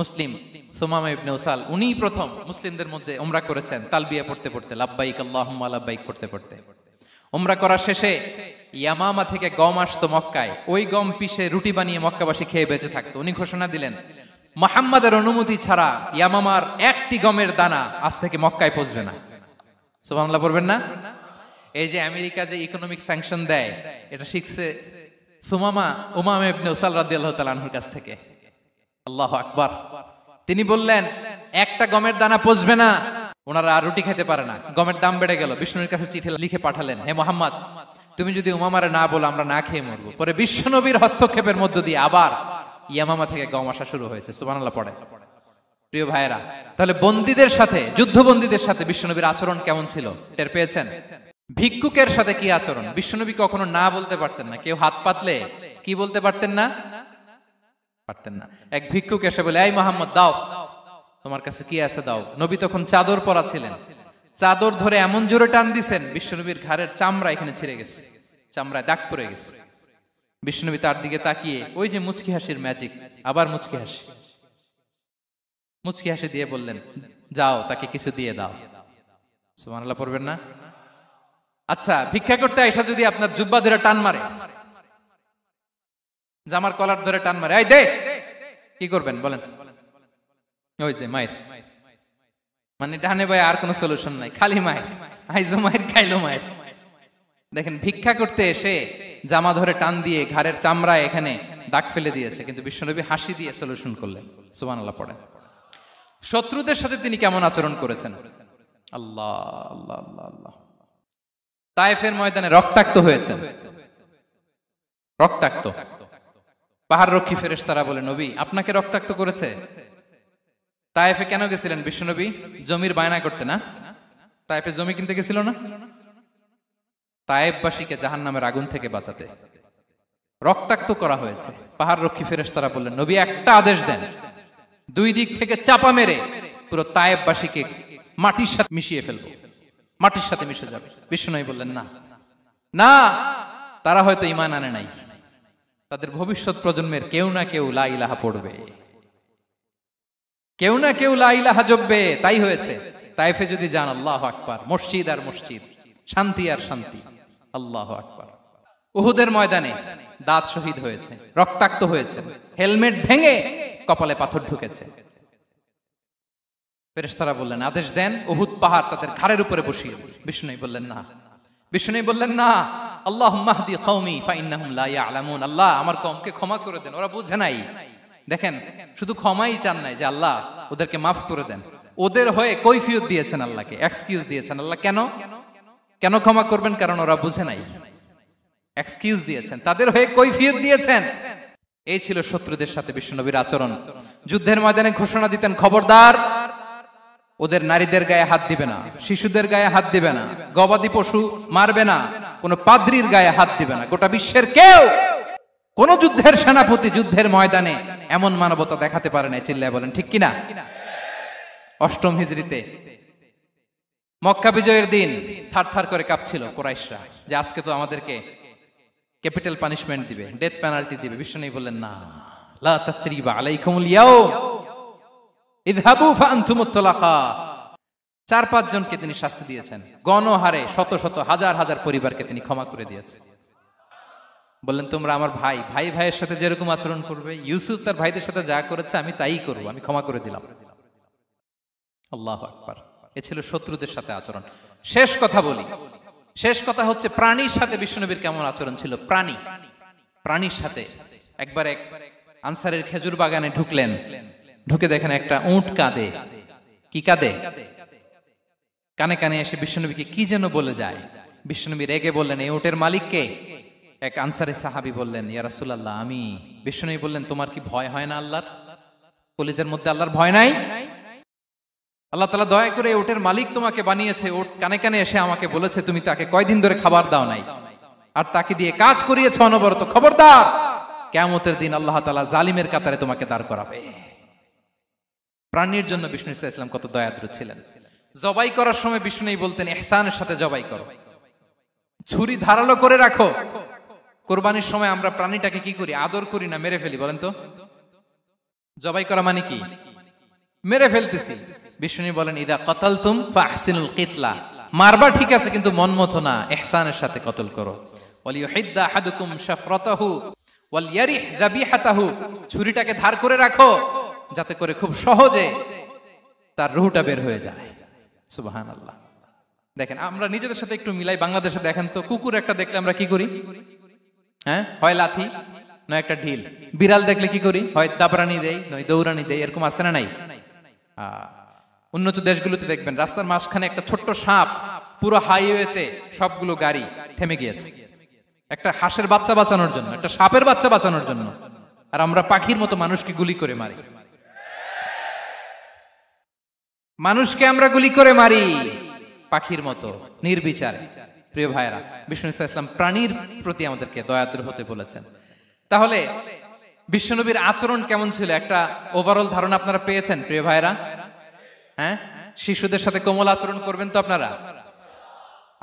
মুসলিম, সুমামা ইবনে উসাল, উনিই প্রথম মুসলিমদের মধ্যে উমরা করেছেন তালবিয়া পড়তে পড়তে, লাব্বাইক আল্লাহুম্মা লাব্বাইক পড়তে পড়তে। উমরা করা শেষে ইয়ামামা থেকে গম আসতো মক্কায়, ওই গম পিষে রুটি বানিয়ে মক্কাবাসী খেয়ে বেঁচে থাকতো। উনি ঘোষণা দিলেন, মুহাম্মাদের অনুমতি ছাড়া ইয়ামামার একটি গমের দানা আজ থেকে মক্কায় পৌঁছবে না। সুবহানাল্লাহ পড়বেন না? এই যে আমেরিকা যে ইকোনমিক স্যাংশন দেয়, এটা শিখছে সুমামা উমামা ইবনে উসাল রাদিয়াল্লাহু তাআলা আনহুর কাছ থেকে। আল্লাহু আকবার। তিনি বললেন, একটা গমের দানা পচবে না, ওনারা আর রুটি খেতে পারে না। গমের দাম বেড়ে গেল। বিষ্ণুর কাছে চিঠি লিখে পাঠালেন, হে মুহাম্মদ, তুমি যদি উমামারে না বলো আমরা না খেয়ে মরবো। পরে বিশ্বনবীর হস্তক্ষেপের মধ্য দিয়ে আবার ইয়ামামা থেকে গম আসা শুরু হয়েছে। সুবহানাল্লাহ পড়ে। প্রিয় ভাইয়েরা, তাহলে বন্দীদের সাথে, যুদ্ধবন্দীদের সাথে বিশ্বনবীর আচরণ কেমন ছিল টের পেয়েছেন? ভিক্ষুকের সাথে কি আচরণ? বিশ্বনবী কখনো না বলতে পারতেন না। কেউ হাত পাতলে কি বলতে পারতেন না? পারতেন না। এক ভিক্ষুক এসে বলে, এই মুহাম্মদ দাও, তোমার কাছে কি আছে দাও। নবী তখন চাদর পরা ছিলেন, চাদর ধরে এমন জোরে টান দিছেন বিশ্বনবীর ঘাড়ের চামড়া এখানে ছিঁড়ে গেছে, চামড়ায় দাগ পড়ে গেছে। বিশ্বনবী তার দিকে তাকিয়ে, ওই যে মুচকি হাসির ম্যাজিক, আবার মুচকি হাসি, মুচকি হাসি দিয়ে বললেন, যাও তাকে কিছু দিয়ে দাও। সুবহানাল্লাহ পড়বেন না? আচ্ছা, ভিক্ষা করতে আইসা যদি আপনার জুব্বা ধরে টান মারে, জামার কলার ধরে টান মারে, এই দে, কি করবেন বলেন? ওই যে মায়ের, মানে ডানে ভাই আর কোনো সলিউশন নাই, খালি মায়ের, আইজো মায়ের খাইলো মায়ের। দেখেন, ভিক্ষা করতে এসে জামা ধরে টান দিয়ে ঘাড়ের চামড়ায় এখানে দাগ ফেলে দিয়েছে, কিন্তু বিশ্বনবী হাসি দিয়ে সলিউশন করলেন। সুবহানাল্লাহ পড়েন। শত্রুদের সাথে তিনি কেমন আচরণ করেছেন? আল্লাহ আল্লাহ আল্লাহ আল্লাহ। তায়েফের ময়দানে রক্তাক্ত হয়েছেন, রক্তাক্ত। পাহাড় রক্ষী ফেরেশতারা বলে, নবী আপনাকে রক্তাক্ত করেছে? তায়েফে কেন গেছিলেন বিশ্বনবী? জমির বায়না করতে না? তায়েফে জমি কিনতে গেছিল না? তায়েফবাসীকে জাহান্নামের আগুন থেকে বাঁচাতে রক্তাক্ত করা হয়েছে। পাহাড় রক্ষী ফেরেশতারা বললেন, নবী একটা আদেশ দেন, দুই দিক থেকে চাপা মেরে পুরো তায়েফবাসীকে মাটির সাথে মিশিয়ে ফেলবো, মাটির সাথে মিশে যাবে। বিশ্বনবী বললেন, না না, তারা হয়তো ঈমান আনে নাই, তাদের ভবিষ্যৎ প্রজন্মের কেউ না কেউ লা ইলাহা পড়বে, কেউ না কেউ লা ইলাহা জপবে। তাই হয়েছে। তাইফে যদি যান, আল্লাহু আকবার, মসজিদ আর মসজিদ, শান্তি আর শান্তি, আল্লাহু আকবার। উহুদের ময়দানে দাঁত শহীদ হয়েছে, রক্তাক্ত হয়েছে, হেলমেট ভেঙে কপালে পাথর ঢুকেছে। ফেরেশতারা বললেন, আদেশ দেন উহুদ পাহাড় তাদের ঘাড়ের উপরে বসিয়ে দিন। বিষ্ণু বললেন না, বিষ্ণু বললেন না, আল্লাহুম্মা হদি কওমি ফাইন্নাহুম লা ইয়ালামুন, আল্লাহ আমার কওমকে ক্ষমা করে দেন, ওরা বুঝে নাই। দেখেন, শুধু ক্ষমাই চান নাই যে আল্লাহ ওদেরকে মাফ করে দেন, ওদের হয়ে কৈফিয়ত দিয়েছেন আল্লাহকে, এক্সকিউজ দিয়েছেন। আল্লাহ কেন কেন ক্ষমা করবেন? কারণ ওরা বুঝে নাই। এক্সকিউজ দিয়েছেন, তাদের হয়ে কৈফিয়ত দিয়েছেন। এই ছিল শত্রুদের সাথে বিশ্বনবীর আচরণ। যুদ্ধের ময়দানে ঘোষণা দিতেন, খবরদার ওদের নারীদের গায়ে হাত দিবে না, শিশুদের গায়ে হাত দিবে না, গবাদি পশু মারবে না, কোন পাদ্রীর গায়ে হাত দিবে না। গোটা বিশ্বের কেউ, কোন যুদ্ধের সেনাপতি যুদ্ধের ময়দানে এমন মানবতা দেখাতে পারে না। চিল্লায় বলেন ঠিক কিনা? অষ্টম হিজরিতে মক্কা বিজয়ের দিন থারথার করে কাঁপছিল কুরাইশরা যে আজকে তো আমাদেরকে ক্যাপিটাল পানিশমেন্ট দিবে, ডেথ পেনাল্টি দিবে। বিষ্ণু বললেন, না, লা তাসরিবা আলাইকুমুল ইয়াউম ইযহাবু ফাআনতুমুত তালাকা। 4-5 জনকে তিনি শাস্তি দিয়েছেন, গণহারে শত শত হাজার হাজার পরিবারকে তিনি ক্ষমা করে দিয়েছেন। বললেন, তোমরা আমার ভাই, ভাই ভাইয়ের সাথে যেরকম আচরণ করবে, ইউসুফ তার ভাইদের সাথে যা করেছে আমি তাই করব, আমি ক্ষমা করে দিলাম। আল্লাহু আকবার। এ ছিল শত্রুদের সাথে আচরণ। শেষ কথা বলি, শেষ কথা হচ্ছে প্রাণীর সাথে বিশ্বনবীর কেমন আচরণ ছিল। প্রাণীর সাথে একবার এক আনসারের খেজুর বাগানে ঢুকলেন, ঢুকে দেখেন একটা উট কাঁদে। কি কাঁদে? কানে কানে এসে বিশ্বনবীকে কি যেন বলে যায়। বিশ্বনবী রেগে বললেন, এই উটের মালিক কে? এক আনসারী সাহাবী বললেন, ইয়া রাসূলুল্লাহ আমি। বিশ্বনবী বললেন, তোমার কি ভয় হয় না আল্লাহর? কলিজার মধ্যে আল্লাহর ভয় নাই? আল্লাহ তাআলা দয়া করে উটের মালিক তোমাকে বানিয়েছে, উট কানে কানে এসে আমাকে বলেছে তুমি তাকে কয়দিন ধরে খাবার দাও নাই, আর তাকে দিয়ে কাজ করিয়েছে অনবরত। খবরদার, কিয়ামতের দিন আল্লাহ তাআলা জালিমের কাতারে তোমাকে দাঁড় করাবে। প্রাণীর জন্য বিষ্ণু সাল্লাল্লাহু আলাইহি ওয়াসাল্লাম কত দয়াদ্র ছিলেন। জবাই করার সময় বিষ্ণু বলতেন, ইহসানের সাথে জবাই করো, ছুরি ধারালো করে রাখো। কোরবানির সময় আমরা প্রাণীটাকে কি করি? আদর করি না, মেরে ফেলি। বলেন তো, জবাই করা মানে কি? মেরে ফেলতেছি। বিষ্ণু বলেন, ইদা কাতালতুম ফাহসিনুল কিতলা, মারবা ঠিক আছে কিন্তু মন মতো না, ইহসানের সাথে কতল করো। ওয়ালিয়ুহিদ্দা আহাদুকুম শাফরাতাহু ওয়ালইয়ারিহ যাবিহাতাহু, ছুরিটাকে ধার করে রাখো যাতে করে খুব সহজে তার রূহটা বের হয়ে যায়। সুবহানাল্লাহ। দেখেন, আমরা নিজেদের সাথে একটু মিলাই। বাংলাদেশে দেখেন তো, কুকুর একটা দেখলে আমরা কি করি? হ্যাঁ, হয় লাথি নয় একটা ঢিল। বিড়াল দেখলে কি করি? হয় দাবরানি দেই নয় দৌড়ানি দেই। এরকম আছে না নাই? উন্নত দেশগুলোতে দেখবেন রাস্তার মাঝখানে একটা ছোট্ট সাপ, পুরো হাইওয়েতে সবগুলো গাড়ি থেমে গিয়েছে একটা হাঁসের বাচ্চা বাঁচানোর জন্য, একটা সাপের বাচ্চা বাঁচানোর জন্য। আর আমরা পাখির মতো মানুষকে গুলি করে মারি। মানুষকে আমরা গুলি করে মারি পাখির মতো নির্বিচারে। প্রিয় ভাইরা, বিষ্ণু ইসলাম প্রাণীর প্রতি আমাদেরকে দয়াদ্র হতে বলেছেন। তাহলে বিশ্বনবীর আচরণ কেমন ছিল একটা ওভারঅল ধারণা আপনারা পেয়েছেন প্রিয় ভাইরা? হ্যাঁ, শিশুদের সাথে কোমল আচরণ করবেন তো আপনারা?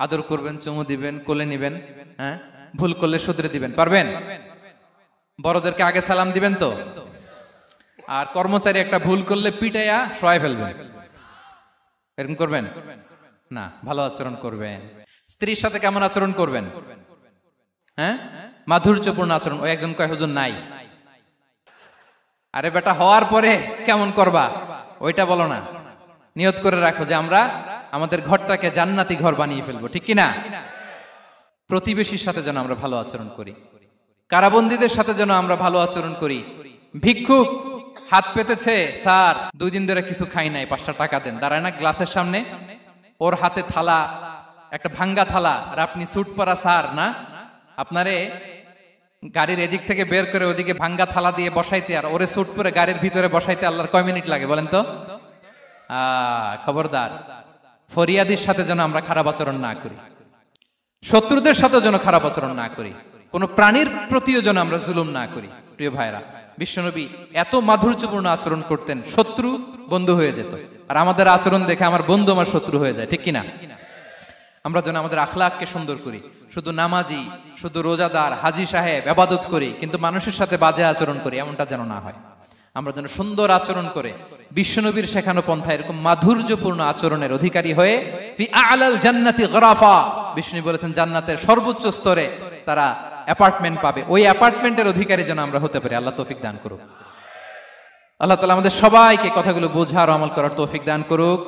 আদর করবেন, চুমু দিবেন, কোলে নিবেন। হ্যাঁ, ভুল করলে শুধরে দিবেন, পারবেন? বড়দেরকে আগে সালাম দিবেন তো? আর কর্মচারী একটা ভুল করলে পিটাইয়া শোয়ায় ফেলবেন, এরকম করবেন না? ভালো আচরণ করবেন। স্ত্রীর সাথে কেমন আচরণ করবেন? হ্যাঁ, মাধুর্যপূর্ণ আচরণ। ওই একজন কয়, হুজুর নাই। আরে বেটা, হওয়ার পরে কেমন করবা ওইটা বলো না। নিয়ত করে রাখো যে আমরা আমাদের ঘরটাকে জান্নাতি ঘর বানিয়ে ফেলবো, ঠিক কিনা? প্রতিবেশীর সাথে যেন আমরা ভালো আচরণ করি, কারাবন্দীদের সাথে যেন আমরা ভালো আচরণ করি। ভিক্ষুক হাত পেতেছে, স্যার 2 দিন ধরে কিছু খাই নাই, 5টা টাকা দেন। দাঁড়ায় না গ্লাসের সামনে, ওর হাতে থালা, একটা ভাঙ্গা থালা, আর আপনি স্যুট পরা স্যার না, আপনারে গাড়ির এদিক থেকে বের করে ওদিকে ভাঙ্গা থালা দিয়ে বসাইতে আর ওরে স্যুট পরে গাড়ির ভিতরে বসাইতে আল্লাহর কয় মিনিট লাগে বলেন তো? খবরদার, ফরিয়াদির সাথে যেন আমরা খারাপ আচরণ না করি, শত্রুদের সাথে যেন খারাপ আচরণ না করি, কোন প্রাণীর প্রতিও যেন আমরা জুলুম না করি। প্রিয় ভাইরা, বিশ্বনবী এত মাধুর্যপূর্ণ আচরণ করতেন, শত্রু বন্ধু হয়ে যেত। আর আমাদের আচরণ দেখে আমার বন্ধু আমার শত্রু হয়ে যায়, ঠিক কিনা? আমরা যেন আমাদের আখলাককে সুন্দর করি। শুধু নামাজি, শুধু রোজাদার, হাজি সাহেব ইবাদত করি কিন্তু মানুষের সাথে বাজে আচরণ করি, এমনটা যেন না হয়। আমরা যেন সুন্দর আচরণ করে বিশ্বনবীর শেখানো পন্থা এরকম মাধুর্যপূর্ণ আচরণের অধিকারী হয়ে ফি আ'লাল জান্নাতি গরাফা, বিষ্ণু বলেছেন জান্নাতের সর্বোচ্চ স্তরে তারা অ্যাপার্টমেন্ট পাবে, ওই অ্যাপার্টমেন্টের অধিকারী যেন আমরা হতে পারি। আল্লাহ তৌফিক দান করুক। আল্লাহ তাআলা আমাদের সবাইকে কথাগুলো বোঝার ও আমল করার তৌফিক দান করুক।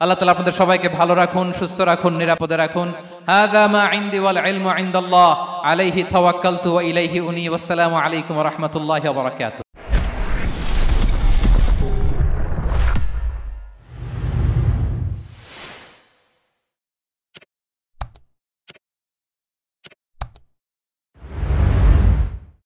আল্লাহ তাআলা আপনাদের সবাইকে ভালো রাখুন, সুস্থ রাখুন, নিরাপদে রাখুন। হাযা মা ইনদি ওয়াল ইলমু ইনদাল্লাহ আলাইহি তাওয়াক্কালতু ওয়া ইলাইহি উনী। ওয়াসসালামু আলাইকুম ওয়া রাহমাতুল্লাহি ওয়া বারাকাতুহু।